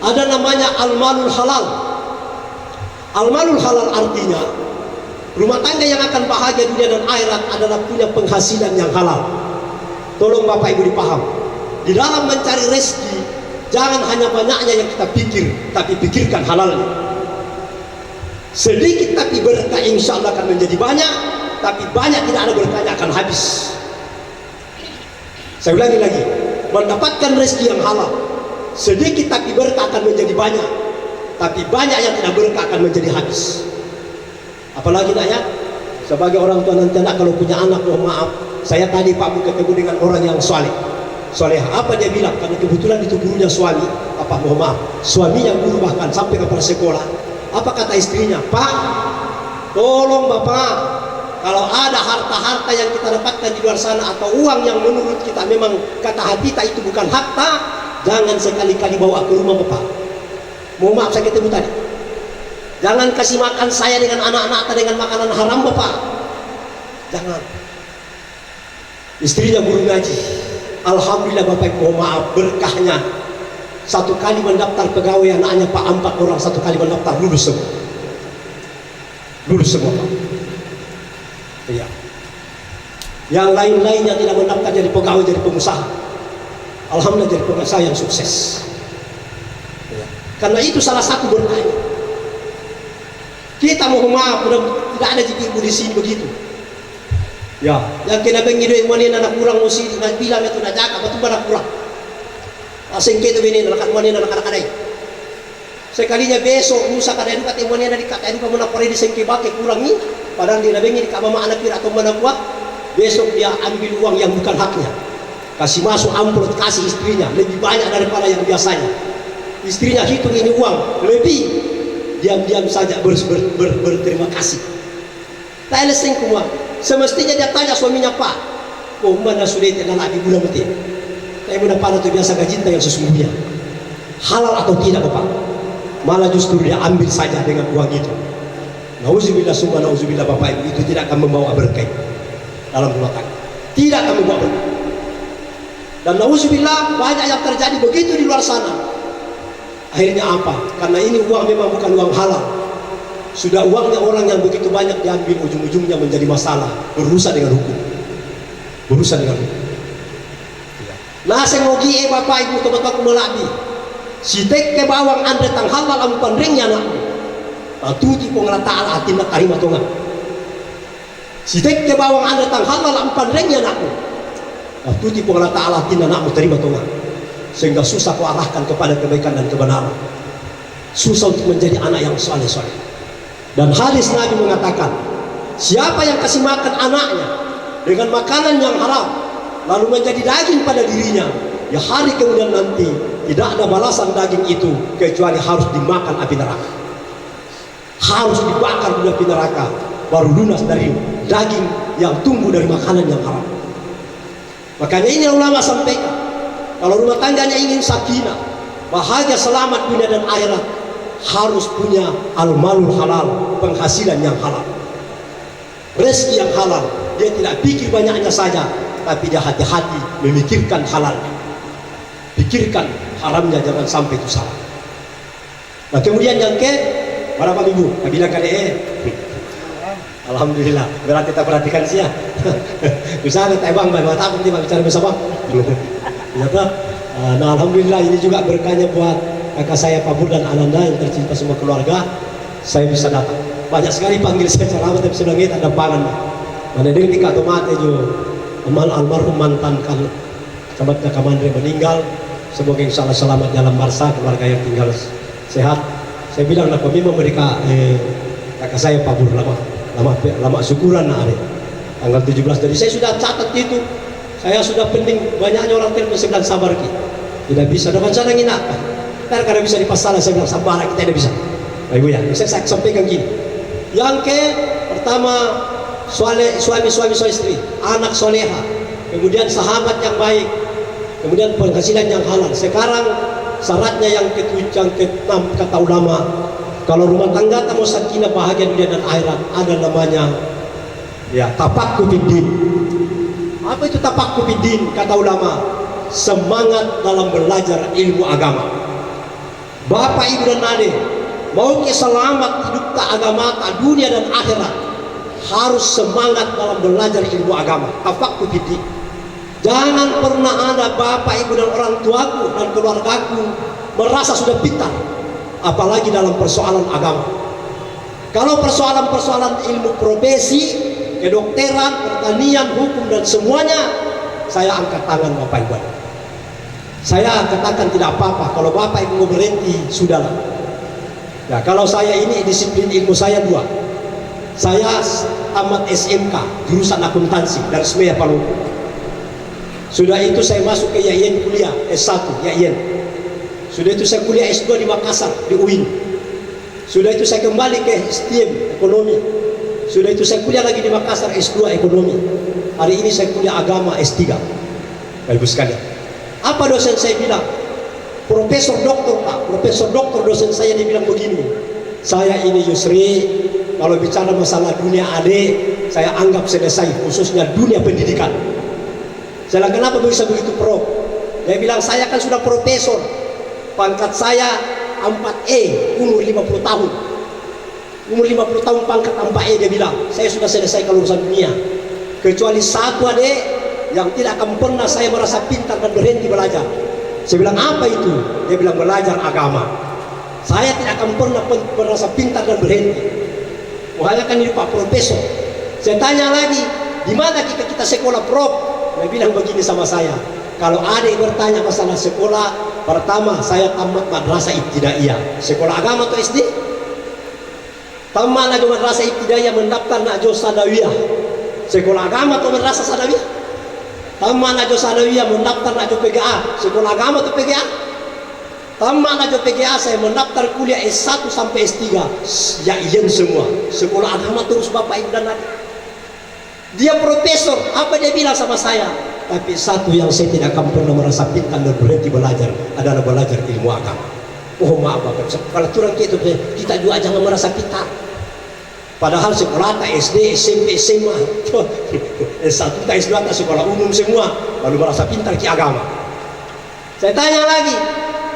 ada namanya al-malul halal. Al-malul halal artinya rumah tangga yang akan bahagia dunia dan akhirat adalah punya penghasilan yang halal. Tolong Bapak Ibu dipaham. Di dalam mencari rezeki, jangan hanya banyaknya yang kita pikir, tapi pikirkan halalnya. Sedikit tapi berkah insya Allah akan menjadi banyak, tapi banyak tidak ada berkahnya akan habis. Saya ulangi lagi, mendapatkan rezeki yang halal sedikit tapi berkah akan menjadi banyak, tapi banyak yang tidak berkah akan menjadi habis. Apalagi nak ya, sebagai orang tua nanti anak kalau punya anak, mohon maaf, saya tadi Pak ketemu dengan orang yang soleh. Apa dia bilang? Karena kebetulan itu gurunya suami, mohon maaf, suaminya guru bahkan sampai kepala sekolah. Apa kata istrinya? Pak, tolong Bapak, kalau ada harta-harta yang kita dapatkan di luar sana atau uang yang menurut kita memang kata hati kita itu bukan harta, jangan sekali-kali bawa ke rumah Bapak. Mohon maaf saya ketemu tadi. Jangan kasih makan saya dengan anak-anak atau dengan makanan haram Bapak. Jangan. Istrinya guru ngaji. Alhamdulillah Bapak Ibu, maaf berkahnya. Satu kali mendaftar pegawai anaknya Pak 4 orang, satu kali mendaftar lulus semua. Lulus semua Pak. Iya. Yang lain-lainnya tidak mendaftar jadi pegawai, jadi pengusaha. Alhamdulillah jadi pengusaha yang sukses. Ya. Karena itu salah satu berkahnya. Kita mohon maaf, tidak ada ibu di sini begitu. Ya, yang kena bengi doang wanita anak kurang musik, nak bilang itu nak jaga, betul anak kurang. Asing kita ini anak wanita anak kadai. Sekalinya besok lusa kadai kata wanita di kata itu kamu nak pergi di sengke bake kurang ni, padahal dia bengi di kamar anak kira atau mana buat, besok dia ambil uang yang bukan haknya, kasih masuk amplop kasih istrinya lebih banyak daripada yang biasanya. Istrinya hitung ini uang lebih, diam-diam saja berterima kasih. Tak leseng kumah. Semestinya dia tanya suaminya, Pak, mana sudah tidak lagi bulan mati. Tapi mana pada itu biasa gajinta yang sesungguhnya halal atau tidak Bapak. Malah justru dia ambil saja dengan uang itu. Nauzubillah summa nauzubillah Bapak Ibu, itu tidak akan membawa berkah dalam rumah tangga. Tidak akan membawa berkah. Dan nauzubillah banyak yang terjadi begitu di luar sana. Akhirnya apa? Karena ini uang memang bukan uang halal. Sudah uangnya orang yang begitu banyak diambil, ujung-ujungnya menjadi masalah, berurusan dengan hukum. Berurusan dengan hukum. Nah, saya ngogi Bapak Ibu teman-teman melabi. Si tek ke bawang andre tang halal ampan ringnya nak. Tuti pengerat ta'ala atina tarima tonga. Si tek ke bawang andre tang halal ampan ringnya nak. Tuti pengerat ta'ala atina nak terima tonga. Sehingga susah kau arahkan kepada kebaikan dan kebenaran. Susah untuk menjadi anak yang soleh-soleh. Dan hadis Nabi mengatakan, siapa yang kasih makan anaknya dengan makanan yang haram lalu menjadi daging pada dirinya, ya hari kemudian nanti tidak ada balasan daging itu kecuali harus dimakan api neraka. Harus dibakar di api neraka baru lunas dari daging yang tumbuh dari makanan yang haram. Makanya ini ulama sampaikan, kalau rumah tangganya ingin sakinah, bahagia, selamat dunia dan akhirat, harus punya al-malul halal, penghasilan yang halal, rezeki yang halal. Dia tidak pikir banyaknya saja, tapi dia hati-hati memikirkan halalnya, pikirkan haramnya, jangan sampai itu salah. Nah kemudian yang ke berapa Ibu? Bilang kali alhamdulillah, berarti kita perhatikan sih ya. Misalnya kita bang, takut dia bicara bersama. Nah alhamdulillah ini juga berkahnya buat kakak saya Pak Bur dan Ananda yang tercinta semua keluarga. Saya bisa datang. Banyak sekali panggil saya ceramah tapi sudah nggak ada pangan. Mana dia tika tomate jo almarhum mantan kan sahabat kakak Mandre meninggal. Semoga insya Allah selamat dalam marsa, keluarga yang tinggal sehat. Saya bilang nak memang mereka kakak saya Pak Bur lama syukuran nak ada tanggal 17. Jadi saya sudah catat itu. Saya sudah penting banyaknya orang telepon sebelah sabar ki. Tidak bisa dapat cara nginak. Karena bisa dipasang, saya bilang sabar, kita tidak bisa. Nah, Ibu ya, saya sampaikan gini. Yang pertama suami istri, anak soleha, kemudian sahabat yang baik, kemudian penghasilan yang halal. Sekarang syaratnya yang ke-6 kata ulama, kalau rumah tangga mau sakinah, bahagia dunia dan akhirat, ada namanya ya tafaqquh fiddin. Apa itu tafaqquh fiddin? Kata ulama, semangat dalam belajar ilmu agama. Bapak Ibu dan Adik, mau selamat hidup tak agama tak dunia dan akhirat, harus semangat dalam belajar ilmu agama. Tafaqquh fiddin. Jangan pernah ada Bapak Ibu dan orang tuaku dan keluargaku merasa sudah pintar, apalagi dalam persoalan agama. Kalau persoalan-persoalan ilmu profesi, kedokteran, pertanian, hukum dan semuanya, saya angkat tangan Bapak Ibu. Saya katakan tidak apa-apa, kalau Bapak Ibu mau berhenti, sudahlah. Ya, kalau saya ini disiplin ilmu saya 2. Saya tamat SMK, jurusan akuntansi dari SMEA Palu. Sudah itu saya masuk ke YAIN kuliah S1 YAIN. Sudah itu saya kuliah S2 di Makassar di UIN. Sudah itu saya kembali ke STM ekonomi. Sudah itu saya kuliah lagi di Makassar S2 ekonomi. Hari ini saya kuliah agama S3. Bapak Ibu sekalian, apa dosen saya bilang? Profesor doktor Pak, profesor doktor dosen saya dia bilang begini. Saya ini Yusri, kalau bicara masalah dunia adik, saya anggap selesai, khususnya dunia pendidikan. Saya bilang, kenapa bisa begitu Prof? Dia bilang, saya kan sudah profesor, pangkat saya 4E, umur 50 tahun. Umur 50 tahun pangkat 4E, dia bilang, saya sudah selesai kalau urusan dunia. Kecuali satu adik yang tidak akan pernah saya merasa pintar dan berhenti belajar. Saya bilang, apa itu? Dia bilang, belajar agama. Saya tidak akan pernah merasa pintar dan berhenti. Makanya kan ini Pak Profesor. Saya tanya lagi, di mana kita sekolah Prof? Dia bilang begini sama saya, kalau adik bertanya masalah sekolah, pertama saya tamat madrasah ibtidaiyah, sekolah agama atau SD. Tamat lagi madrasah ibtidaiyah, mendaftar najo sanawiyah, sekolah agama atau madrasah sanawiyah. Tamat najo sanawiyah, mendaftar najo PGA, sekolah agama atau PGA. Tamat najo PGA, saya mendaftar kuliah S1 sampai S3, YAIN semua, sekolah agama terus Bapak Ibu dan adik. Dia profesor, apa dia bilang sama saya? Tapi satu yang saya tidak akan pernah merasa pintar dan berhenti belajar adalah belajar ilmu agama. Oh maaf Bapak, kalau curang kita juga jangan merasa pintar. Padahal sekolah tak SD, SMP, SMA, S1 tak S2 tak sekolah umum semua, lalu merasa pintar ki agama. Saya tanya lagi,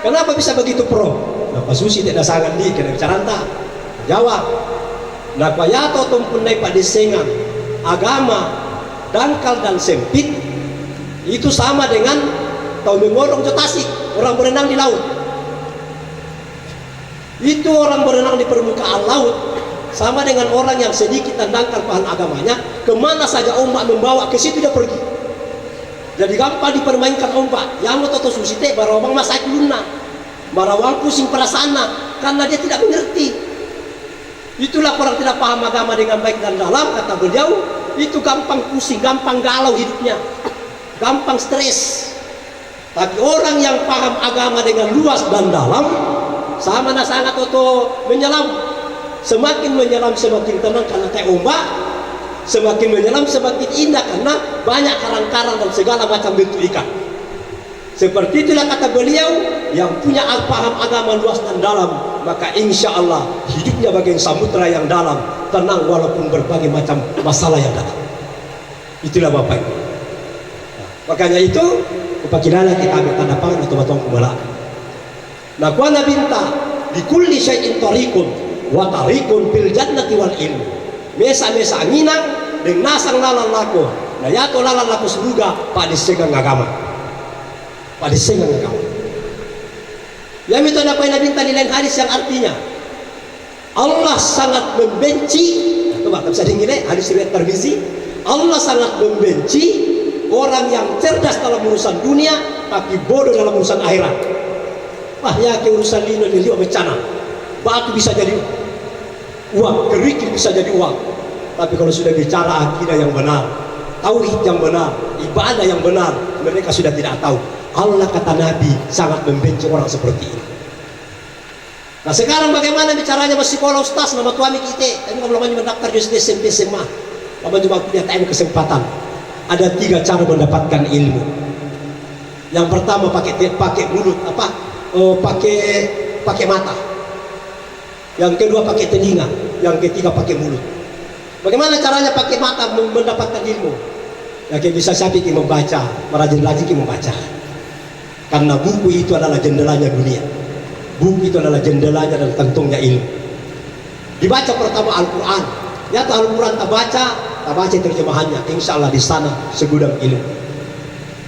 kenapa bisa begitu Prof? Napa susi tidak sangat di kena bicara tak? Jawab, napa yato tumpunai pada sengan agama dangkal dan sempit itu sama dengan tau mengolong tasik, orang berenang di laut. Itu orang berenang di permukaan laut sama dengan orang yang sedikit dan dangkal paham agamanya, kemana saja ombak membawa ke situ dia pergi. Jadi gampang dipermainkan ombak. Yang mau toto susite barawang masak luna, barawang pusing perasaan karena dia tidak mengerti. Itulah orang tidak paham agama dengan baik dan dalam, kata beliau, itu gampang pusing, gampang galau hidupnya, gampang stres. Tapi orang yang paham agama dengan luas dan dalam, sama sangat toto menyelam. Semakin menyelam semakin tenang karena teh ombak, semakin menyelam semakin indah karena banyak karang-karang dan segala macam bentuk ikan. Seperti itulah kata beliau, yang punya paham agama luas dan dalam, maka insya Allah hidupnya bagian samudra yang dalam, tenang walaupun berbagai macam masalah yang datang. Itulah Bapak Ibu. Nah, makanya itu upakilala kita ambil tanda pangan atau batong kumala. Nah, kuana binta di kulli syai'in tariqun wa tariqun fil jannati wal ilmu. Mesa-mesa nginang dengan nasang lalan lako. Nah, yato lalan lako seduga pada segang agama. Pada segang agama. Yang itu ada poin binta di lain hadis yang artinya Allah sangat membenci, coba bisa dingin hadis riwayat Tirmizi, Allah sangat membenci orang yang cerdas dalam urusan dunia tapi bodoh dalam urusan akhirat. Wah ya ke urusan lino lilio bencana, batu bisa jadi uang, kerikil bisa jadi uang. Tapi kalau sudah bicara akidah yang benar, tauhid yang benar, ibadah yang benar, mereka sudah tidak tahu. Allah kata Nabi sangat membenci orang seperti ini. Nah sekarang bagaimana bicaranya masih sekolah ustaz nama tuami kita? Ini kalau lama mendaftar di SMP SMA, lama cuma punya time kesempatan. Ada 3 cara mendapatkan ilmu. Yang pertama pakai mulut apa? Pakai mata. Yang kedua pakai telinga. Yang ketiga pakai mulut. Bagaimana caranya pakai mata mendapatkan ilmu? Ya kayak bisa siapa yang membaca, merajin-rajin yang membaca. Karena buku itu adalah jendelanya dunia. Buku itu adalah jendelanya dan kantongnya ilmu. Dibaca pertama Al-Quran. Ya Al-Quran tak baca terjemahannya. Insya Allah di sana segudang ilmu.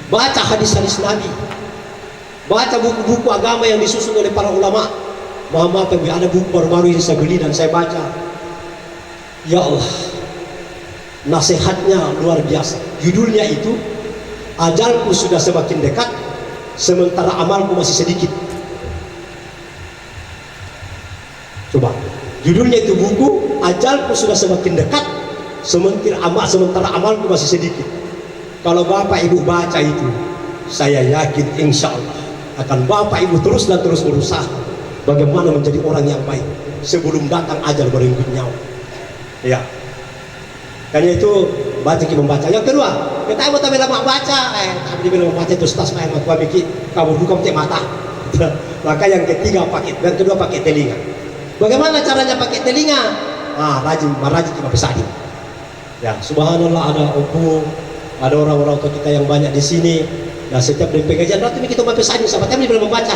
Baca hadis-hadis Nabi. Baca buku-buku agama yang disusun oleh para ulama. Muhammad ada buku baru-baru yang saya beli dan saya baca. Ya Allah, nasihatnya luar biasa. Judulnya itu, ajalku sudah semakin dekat, sementara amalku masih sedikit. Coba, judulnya itu buku, ajalku sudah semakin dekat, sementara amalku masih sedikit. Kalau Bapak Ibu baca itu, saya yakin insya Allah akan Bapak Ibu terus dan terus berusaha bagaimana menjadi orang yang baik sebelum datang ajal merenggut nyawa. Ya, karena itu baca kita membaca. Yang kedua, kita mau tampil lama baca, tapi bilang baca itu stas main mata bikin kamu buka mata. Maka yang ketiga yang kedua pakai telinga. Bagaimana caranya pakai telinga? Rajin kita pesadi. Ya, subhanallah, ada opo, ada orang-orang tua kita yang banyak di sini. Nah, setiap dari pengajian ratu kita mau pesadi, sahabatnya belum membaca.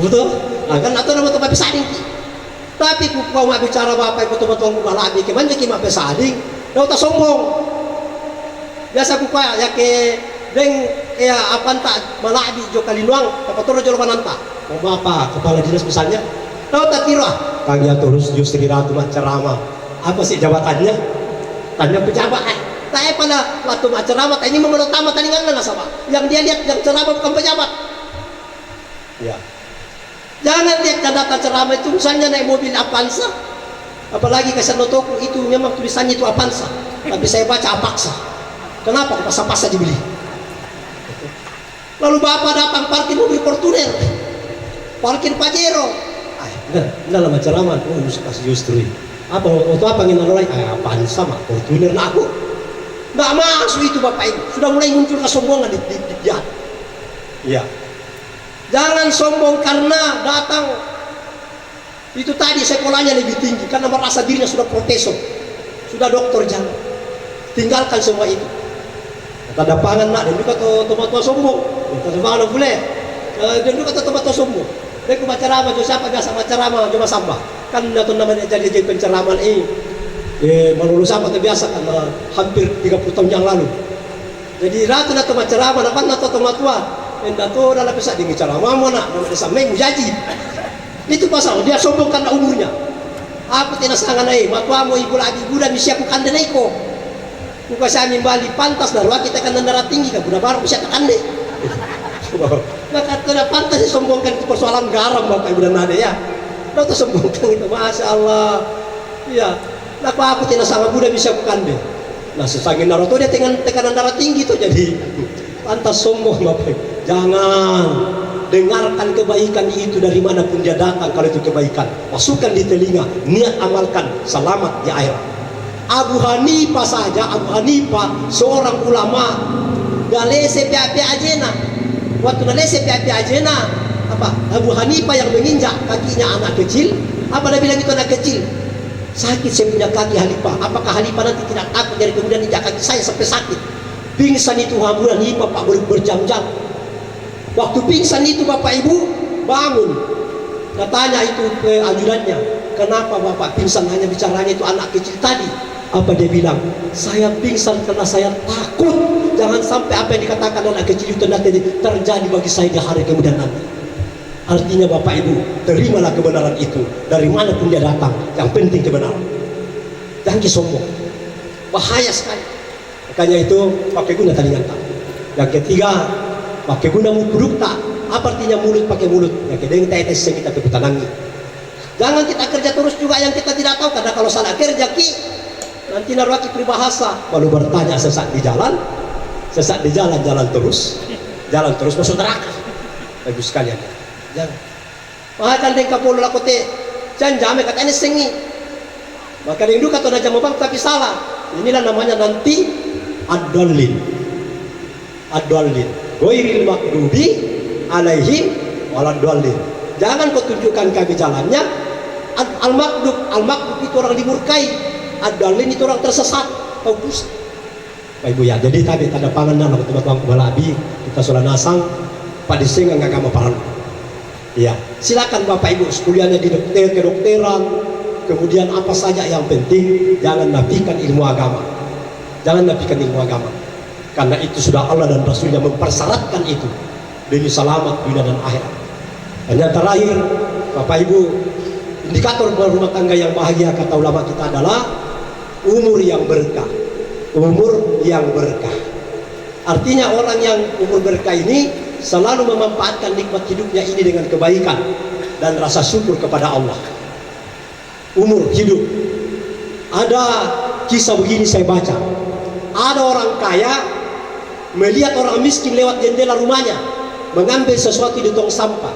Betul? Kan atau nama tuh pesadi. Tapi kau mau bicara Bapak Ibu betul-betul ku balabi, kemana kita pesadi? Dah tak sombong. Biasa ku kaya ya ke deng ya apa tak malabi jo kalinuang, apa turun jo mananta. Mau Bapak kepala dinas misalnya. Dah tak kira. Kagak terus justru ratu ceramah. Apa sih jabatannya? Tanya pejabat. Tapi pada waktu ceramah ini menurut tamat tadi nggak sama. Yang dia lihat yang ceramah bukan pejabat. Ya. Jangan lihat data ceramah itu misalnya naik mobil Avanza. Apalagi kasih notoku itu memang tulisannya itu Avanza. Tapi saya baca Apaksa. Kenapa? Pasang-pasang dibeli. Lalu Bapak datang parkir mobil Fortuner. Parkir Pajero. Enggak lah ceramah. Oh, kasih justru. Apa waktu apa ingin lain? Avanza mah Fortuner nah aku. Nggak masuk itu Bapak Ibu. Sudah mulai muncul kesombongan di dia. Iya. Jangan sombong karena datang itu tadi sekolahnya lebih tinggi karena merasa dirinya sudah profesor, sudah doktor. Jangan tinggalkan semua itu. Kata pangan nak, dan juga tomat sombong. Kata pangan boleh. Dan juga tomat sombong. Mereka baca ceramah, siapa biasa baca ceramah cuma sambah. Kan itu namanya jadi penceramaan ini. Melulus apa terbiasa kan hampir 30 tahun yang lalu. Jadi ratu na tomat ceramah, dapat na tomat tua. Endato dalam pesak dengan ceramah mana, nama sampai mujaji. Itu pasal dia sombong karena umurnya. Aku tidak sangat naik, matuamu ibu lagi budak misi aku kande naiko. Buka saya bali pantas darwa kita kan darah tinggi kan budak baru bisa kande. Maka tidak pantas disombongkan itu persoalan garam Bapak Ibu dan Ade ya. Kau tuh sombongkan itu, masya Allah. Iya, kenapa aku tidak sangat budak bisa aku kande. Nah sesangin naruto dia dengan tekanan darah tinggi itu jadi pantas sombong Bapak Ibu. Jangan dengarkan kebaikan itu dari manapun dia datang. Kalau itu kebaikan, masukkan di telinga, niat amalkan, selamat di akhirat. Abu Hanifah saja, Abu Hanifah seorang ulama, galese piapi ajena. Waktu galese piapi ajena, apa? Abu Hanifah yang menginjak kakinya anak kecil, apa dia bilang itu anak kecil? Sakit saya punya kaki Hanifah. Apakah Hanifah nanti tidak takut dari kemudian injak kaki saya sampai sakit? Pingsan itu Abu Hanifah Pak berjam-jam. Waktu pingsan itu Bapak Ibu bangun. Katanya itu ke ajudannya, kenapa Bapak pingsan hanya bicaranya itu anak kecil tadi? Apa dia bilang? Saya pingsan karena saya takut jangan sampai apa yang dikatakan anak kecil itu nanti terjadi bagi saya di hari kemudian nanti. Artinya Bapak Ibu, terimalah kebenaran itu dari manapun dia datang. Yang penting kebenaran. Jangan sombong. Bahaya sekali. Makanya itu pakai guna talingan tak. Yang ketiga, pakai guna mulut tak. Apa artinya mulut pakai mulut? Ya kedeng tetes yang kita kebutanangi. Jangan kita kerja terus juga yang kita tidak tahu, karena kalau salah kerja nanti narwaki peribahasa. Kalau bertanya sesat di jalan jalan terus masuk neraka. Bagus sekalian. Jangan. Mahal deng kapolo lakote. Jangan katanya sengi. Maka deng kata na jamabang tapi salah. Inilah namanya nanti ad-dallin. Ghairil maghdubi alaihim waladdallin. Jangan kau tunjukkan kami jalannya. Al-maghdub itu orang dimurkai. Ad-dallin itu orang tersesat. Kau pusat. Pak Ibu ya, jadi tadi tanda pangan dalam teman-teman balabi kita sudah nasang pada sehingga nggak kamu paham. Ya, silakan Bapak Ibu kuliahnya di kedokteran, kemudian apa saja yang penting jangan nafikan ilmu agama. Jangan nafikan ilmu agama. Karena itu sudah Allah dan Rasulnya mempersyaratkan itu demi selamat dunia dan akhirat. Dan yang terakhir, Bapak Ibu, indikator rumah tangga yang bahagia kata ulama kita adalah umur yang berkah. Umur yang berkah. Artinya orang yang umur berkah ini selalu memanfaatkan nikmat hidupnya ini dengan kebaikan dan rasa syukur kepada Allah. Umur hidup, ada kisah begini saya baca. Ada orang kaya melihat orang miskin lewat jendela rumahnya mengambil sesuatu di tong sampah.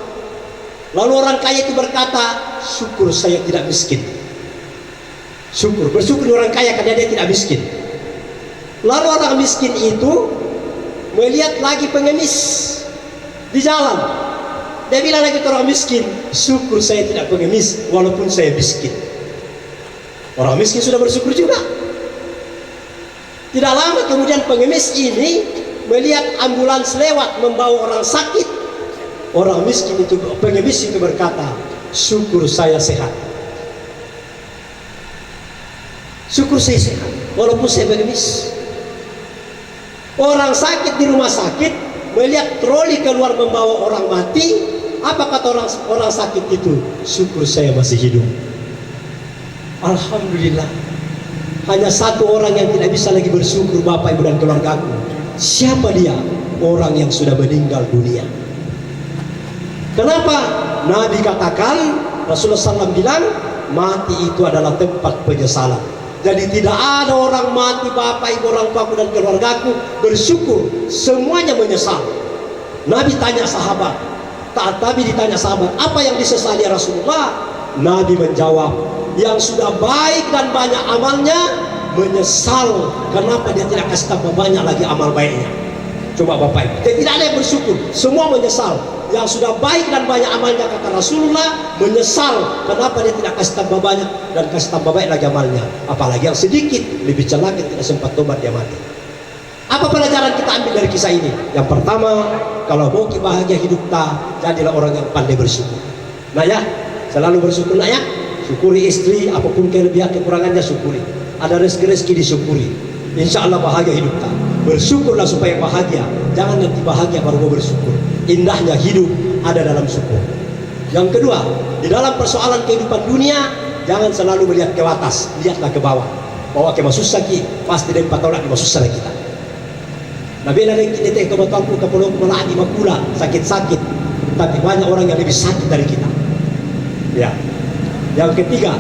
Lalu orang kaya itu berkata, syukur saya tidak miskin. Bersyukur orang kaya karena dia tidak miskin. Lalu orang miskin itu melihat lagi pengemis di jalan. Dia bilang lagi ke orang miskin, syukur saya tidak pengemis walaupun saya miskin. Orang miskin sudah bersyukur juga. Tidak lama kemudian pengemis ini melihat ambulans lewat membawa orang sakit. Orang miskin itu, pengemis itu berkata, syukur saya sehat. Syukur saya sehat walaupun saya pengemis. Orang sakit di rumah sakit melihat troli keluar membawa orang mati. Apa kata orang sakit itu? Syukur saya masih hidup. Alhamdulillah. Hanya satu orang yang tidak bisa lagi bersyukur, Bapak, Ibu, dan keluargaku. Siapa dia? Orang yang sudah meninggal dunia. Kenapa? Nabi katakan, Rasulullah SAW bilang, mati itu adalah tempat penyesalan. Jadi tidak ada orang mati, Bapak, Ibu, orang tuaku, dan keluargaku bersyukur. Semuanya menyesal. Nabi tanya sahabat, Nabi ditanya sahabat, apa yang disesali Rasulullah? Nabi menjawab, yang sudah baik dan banyak amalnya menyesal kenapa dia tidak kasih tambah banyak lagi amal baiknya. Coba Bapak Ibu, jadi tidak ada yang bersyukur, semua menyesal. Yang sudah baik dan banyak amalnya, kata Rasulullah, menyesal kenapa dia tidak kasih tambah banyak dan kasih tambah baik lagi amalnya. Apalagi yang sedikit, lebih celaka tidak sempat tobat dia mati. Apa pelajaran kita ambil dari kisah ini? Yang pertama, kalau mau bahagia hidup kita, jadilah orang yang pandai bersyukur. Nah ya, selalu bersyukur nak ya. Syukuri istri, apapun kelebihan kekurangannya syukuri. Ada rezeki-rezeki disyukuri. Insya Allah bahagia hidup kita. Bersyukurlah supaya bahagia. Jangan nanti bahagia baru mau bersyukur. Indahnya hidup ada dalam syukur. Yang kedua, di dalam persoalan kehidupan dunia, jangan selalu melihat ke atas, lihatlah ke bawah. Bahwa ke susah ki, pasti dari patolak di susah kita. Nabi ada kita ke bawahku ke pulau melati makula sakit-sakit, tapi banyak orang yang lebih sakit dari kita. Ya. Yang ketiga,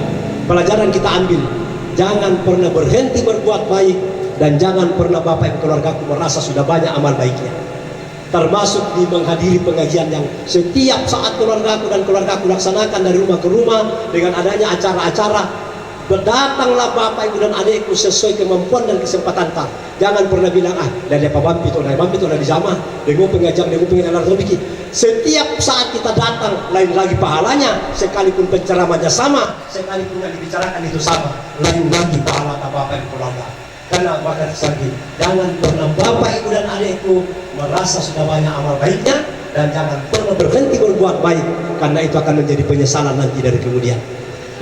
pelajaran kita ambil, jangan pernah berhenti berbuat baik dan jangan pernah Bapak Ibu keluargaku merasa sudah banyak amal baiknya. Termasuk di menghadiri pengajian yang setiap saat keluargaku dan keluargaku laksanakan dari rumah ke rumah dengan adanya acara-acara. Berdatanglah Bapak Ibu dan adikku sesuai kemampuan dan kesempatan tak. Jangan pernah bilang dari Pak Bampi itu dari jamah, demo pengajian, demo pengajian bikin. Setiap saat kita datang, lain lagi pahalanya, sekalipun penceramahnya sama, sekalipun yang dibicarakan itu sama, lain lagi pahala Bapak Ibu keluarga. Karena bahkan lagi, jangan pernah Bapak Ibu dan adikku merasa sudah banyak amal baiknya dan jangan pernah berhenti berbuat baik, karena itu akan menjadi penyesalan nanti dari kemudian.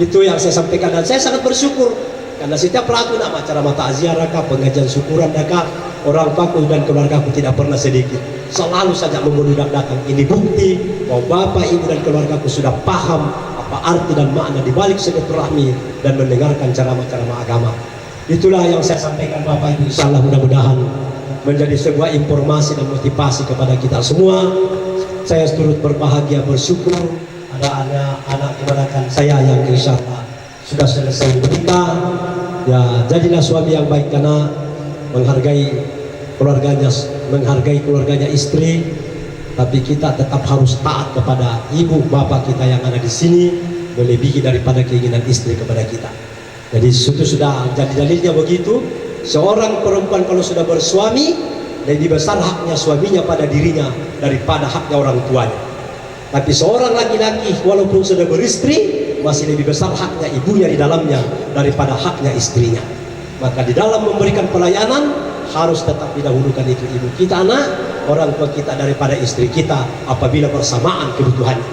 Itu yang saya sampaikan dan saya sangat bersyukur karena setiap pelaku nak acara takziah raka, pengajian syukuran raka, orang tuaku dan keluargaku tidak pernah sedikit, selalu saja membeludak datang. Ini bukti bahwa Bapak Ibu dan keluargaku sudah paham apa arti dan makna dibalik silaturahmi dan mendengarkan ceramah-ceramah agama. Itulah yang saya sampaikan Bapak Ibu. Insyaallah mudah-mudahan menjadi sebuah informasi dan motivasi kepada kita semua. Saya turut berbahagia bersyukur ada anak keponakan saya yang insyaallah sudah selesai menikah. Ya, jadilah suami yang baik karena menghargai keluarganya istri. Tapi kita tetap harus taat kepada ibu bapak kita yang ada di sini melebihi daripada keinginan istri kepada kita. Jadi itu sudah jadi dalilnya begitu. Seorang perempuan kalau sudah bersuami, lebih besar haknya suaminya pada dirinya daripada haknya orang tuanya. Tapi seorang laki-laki walaupun sudah beristri, masih lebih besar haknya ibunya di dalamnya daripada haknya istrinya. Maka di dalam memberikan pelayanan harus tetap didahulukan itu ibu kita, anak, orang tua kita daripada istri kita apabila bersamaan kebutuhannya.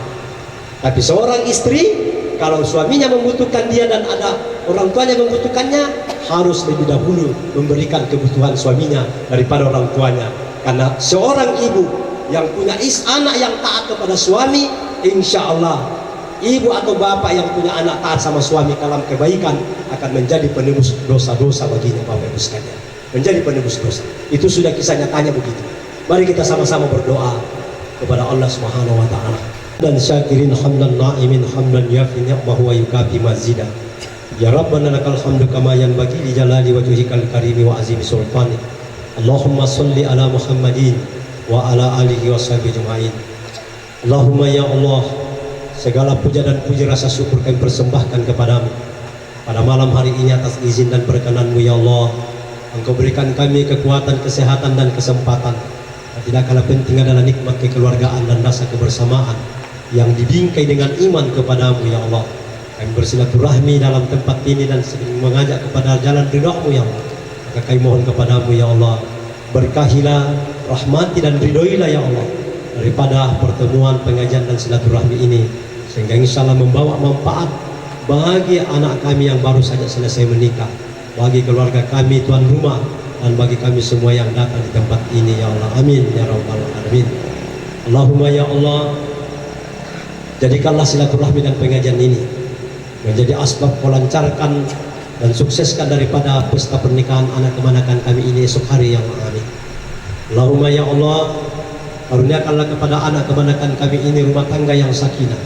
Tapi seorang istri kalau suaminya membutuhkan dia dan ada orang tuanya membutuhkannya, harus lebih dahulu memberikan kebutuhan suaminya daripada orang tuanya. Karena seorang ibu yang punya anak yang taat kepada suami, insya Allah ibu atau bapak yang punya anak taat sama suami dalam kebaikan akan menjadi penebus dosa-dosa baginya Bapak Ibu sekalian. Menjadi penebus dosa. Itu sudah kisah nyatanya begitu. Mari kita sama-sama berdoa. kepada Allah Subhanahu wa taala. Dan syakirin hamdan na'imin hamdan yafi ni'mahu wa yukafi mazida. Ya Rabbana lakal hamdu kama yanbaghi li jalali wajhikal karimi wa azimi sultanik. Allahumma sholli ala Muhammadin wa ala alihi wa sahbihi ajma'in. Allahumma ya Allah, segala puja dan puji rasa syukur kami persembahkan kepadamu pada malam hari ini atas izin dan berkenan-Mu ya Allah. Engkau berikan kami kekuatan, kesehatan dan kesempatan. Tidak kalah penting adalah nikmat kekeluargaan dan rasa kebersamaan yang dibingkai dengan iman kepadamu ya Allah. Kami bersilaturahmi dalam tempat ini dan mengajak kepada jalan ridha-Mu ya Allah. Maka kami mohon kepadamu ya Allah, berkahilah, rahmati dan ridhoilah ya Allah daripada pertemuan, pengajian dan silaturahmi ini, sehingga insya Allah membawa manfaat bagi anak kami yang baru saja selesai menikah, bagi keluarga kami tuan rumah, dan bagi kami semua yang datang di tempat ini ya Allah. Amin ya rabbal alamin. Allahumma ya Allah, jadikanlah silaturahmi dan pengajian ini menjadi asbab kau lancarkan dan sukseskan daripada pesta pernikahan anak kemanakan kami ini esok hari ya Allah. Amin. Allahumma ya Allah, karuniakanlah kepada anak kemanakan kami ini rumah tangga yang sakinah,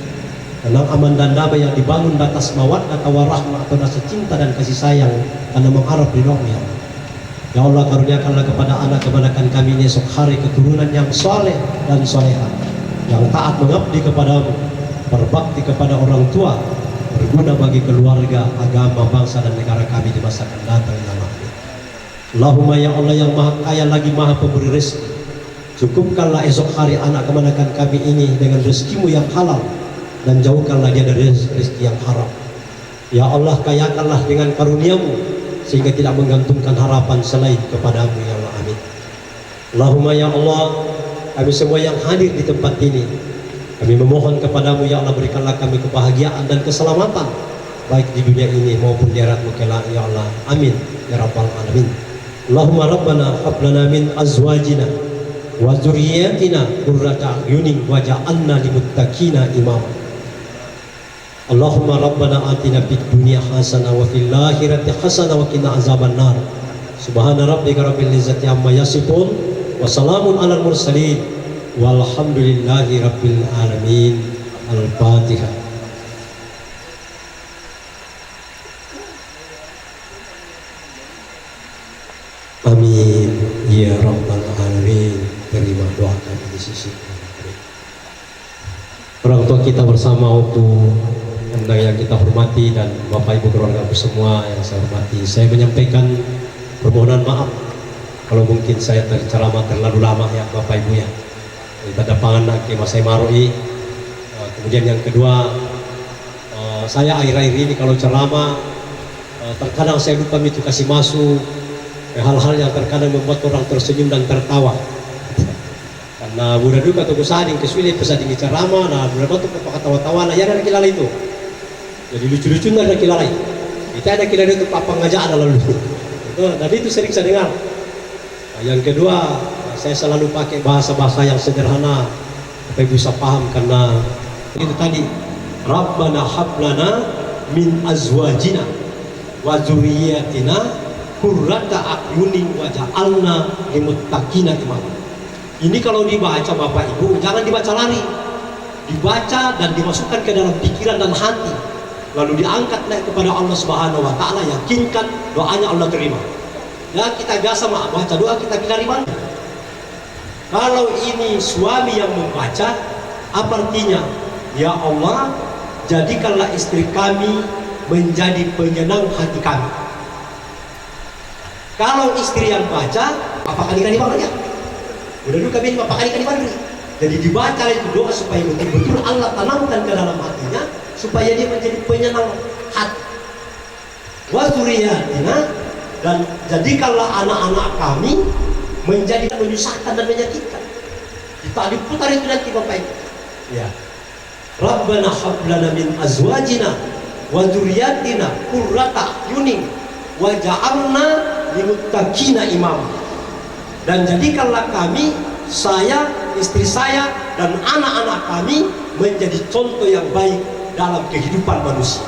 tenang, aman dan damai yang dibangun atas mawaddah warahmah atau rasa cinta dan kasih sayang karena mengharap ridha-Mu ya Allah. Ya Allah, karuniakanlah kepada anak kemanakan kami ini esok hari keturunan yang saleh dan salehah, yang taat mengabdi kepadamu, berbakti kepada orang tua, berguna bagi keluarga, agama, bangsa dan negara kami di masa akan datang ya Allah. Allahumma ya Allah yang maha kaya lagi maha pemberi rezeki, cukupkanlah esok hari anak kemanakan kami ini dengan rezekimu yang halal dan jauhkanlah dia dari rezeki yang haram. Ya Allah, kayakanlah dengan karunia-Mu sehingga tidak menggantungkan harapan selain kepadamu ya Allah. Amin. Allahumma ya Allah, kami semua yang hadir di tempat ini, kami memohon kepadamu ya Allah, berikanlah kami kebahagiaan dan keselamatan baik di dunia ini maupun di akhirat kelak ya Allah. Amin ya rabbal alamin. Allahumma rabbana hab lana min azwajina wa dzurriyyatina qurrata a'yunin waj'alna lil muttaqina imama. Allahumma rabbana atina fid dunya hasanah wa fil akhirati hasanah wa qina azaban nar. Subhana rabbika rabbil izzati amma yasifun wa salamun alal mursalin walhamdulillahi rabbil alamin. Al-Fatihah. Amin ya rabbal alamin. Terima doa kami di sisi orang tua kita bersama waktu yang kita hormati dan Bapak Ibu keluarga semua yang saya hormati. Saya menyampaikan permohonan maaf kalau mungkin saya terceramah terlalu lama ya Bapak Ibu ya. Kita dapangan ke Masai Maroi. Kemudian yang kedua, saya akhir-akhir ini kalau ceramah terkadang saya lupa itu kasih masuk hal-hal yang terkadang membuat orang tersenyum dan tertawa. Karena budak duka atau kusading kesulit pesading ceramah, nah budak itu ketawa-tawa, nah ya ada kilala itu. Jadi lucu-lucu ada kilala. Kita ada kilala itu apa ngajak lalu. Tadi itu sering saya dengar. Nah, yang kedua, saya selalu pakai bahasa-bahasa yang sederhana supaya bisa paham, karena itu tadi Rabbana hablana min azwajina wa dzurriyyatina qurrata a'yunin waj'alna lil muttaqina imama. Ini kalau dibaca Bapak Ibu, jangan dibaca lari, dibaca dan dimasukkan ke dalam pikiran dan hati, lalu diangkat naik kepada Allah Subhanahu wa taala, yakinkan doanya Allah terima. Ya kita biasa baca doa kita dari mana? Kalau ini suami yang membaca, apa artinya? Ya Allah, jadikanlah istri kami menjadi penyenang hati kami. Kalau istri yang baca, apa kali di mana ya? Udah dulu kami apa kali di mana? Jadi dibaca itu doa supaya betul-betul Allah tanamkan ke dalam hatinya, supaya dia menjadi penyenang hati. Wa dzurriyyatina, dan jadikanlah anak-anak kami menjadi menyusahkan dan menyakitkan. Kita diputar itu nanti Bapak Ibu. Ya. Rabbana hab lana min azwajina wa dzurriyyatina qurrata a'yunin waj'alna lil muttaqina imama. Dan jadikanlah kami, saya, istri saya, dan anak-anak kami menjadi contoh yang baik dalam kehidupan manusia.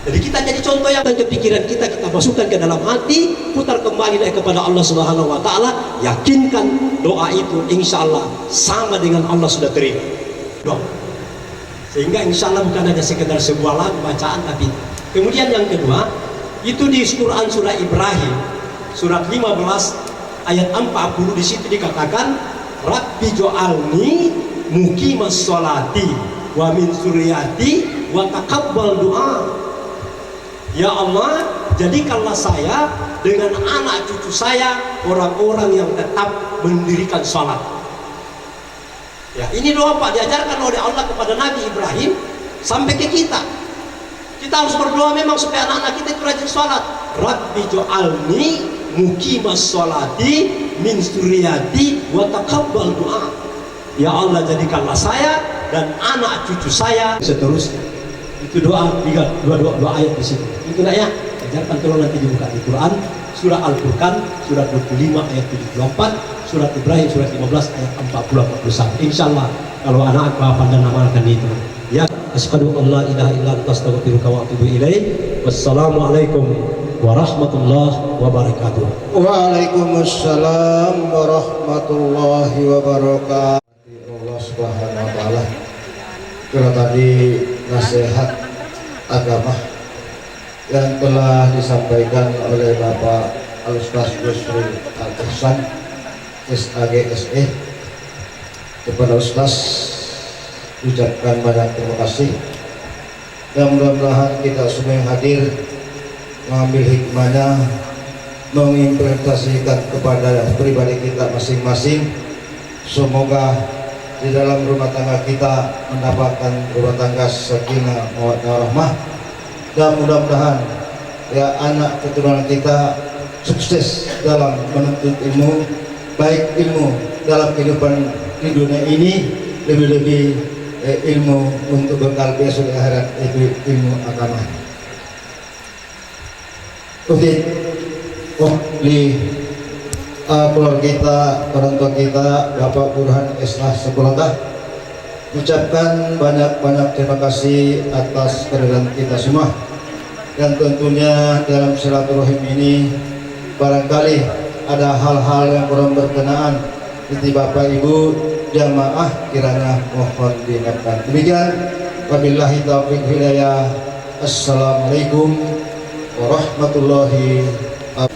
Jadi kita jadi contoh yang ke pikiran kita masukkan ke dalam hati, putar kembali kepada Allah Subhanahu wa taala, yakinkan doa itu insya Allah sama dengan Allah sudah terima. Doa. Sehingga insya Allah bukan hanya sekedar sebuah lagu bacaan, tapi kemudian yang kedua itu di Quran surah Ibrahim surat 15 ayat 40, di situ dikatakan Rabbi jo'alni muqimas sholati wa min suryati wa taqabbal doa. Ya Allah, jadikanlah saya dengan anak cucu saya orang-orang yang tetap mendirikan sholat. Ya, ini doa Pak diajarkan oleh Allah kepada Nabi Ibrahim sampai ke kita. Kita harus berdoa memang supaya anak-anak kita itu rajin sholat. Rabbi jo'alni muqimas sholati min suriyati wa taqabbal doa. Ya Allah, jadikanlah saya dan anak cucu saya seterusnya. Itu doa, dua ayat di situ. Itu nak ya, ajarkan tolong nanti dibuka di Quran, surah Al-Furqan, surat 25 ayat 74, surat Ibrahim surat 15 ayat 40-41. Insyaallah kalau anak aku hafal dan amalkan itu. Ya, asyhadu an la ilaha illa anta astaghfiruka wa atubu ilaik. Wassalamualaikum warahmatullahi wabarakatuh. Waalaikumsalam warahmatullahi wabarakatuh. Allah Subhanahu wa taala. Kalau tadi nasihat agama yang telah disampaikan oleh Bapak Al-Ustaz Yusril Al-Ihsan SAGSE, kepada Ustaz ucapkan banyak terima kasih, dan mudah-mudahan kita semua yang hadir mengambil hikmahnya, mengimplementasikan kepada pribadi kita masing-masing. Semoga di dalam rumah tangga kita mendapatkan rumah tangga sakinah mawaddah rahmah, dan mudah-mudahan ya anak keturunan kita sukses dalam menuntut ilmu, baik ilmu dalam kehidupan di dunia ini, lebih-lebih ilmu untuk bekal besok di akhirat, itu ilmu agama. Di keluarga kita, orang tua kita, Bapak Burhan Islah Sekolahkah, ucapkan banyak-banyak terima kasih atas kehadiran kita semua. Dan tentunya dalam silaturahim ini barangkali ada hal-hal yang kurang berkenaan, jadi Bapak Ibu jamaah kiranya mohon diingatkan. Demikian, wabillahi taufiq hidayah. Assalamualaikum warahmatullahi wabarakatuh.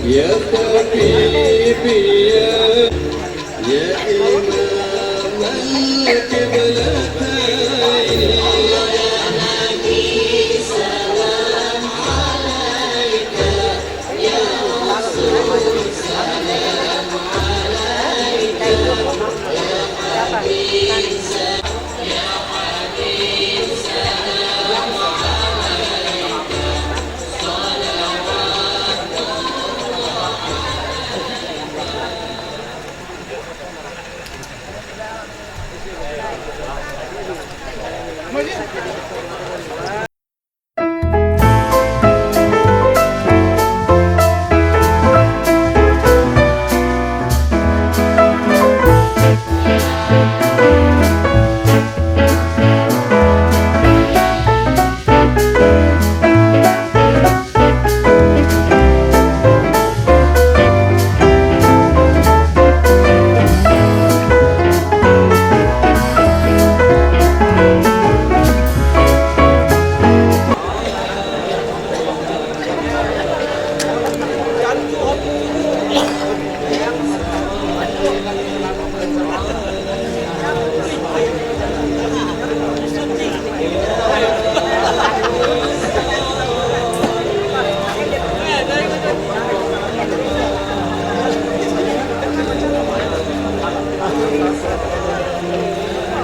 Ya Habibi ya Imam al-Qiblatain,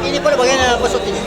Ini pun bagian masuk ini.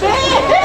Hey!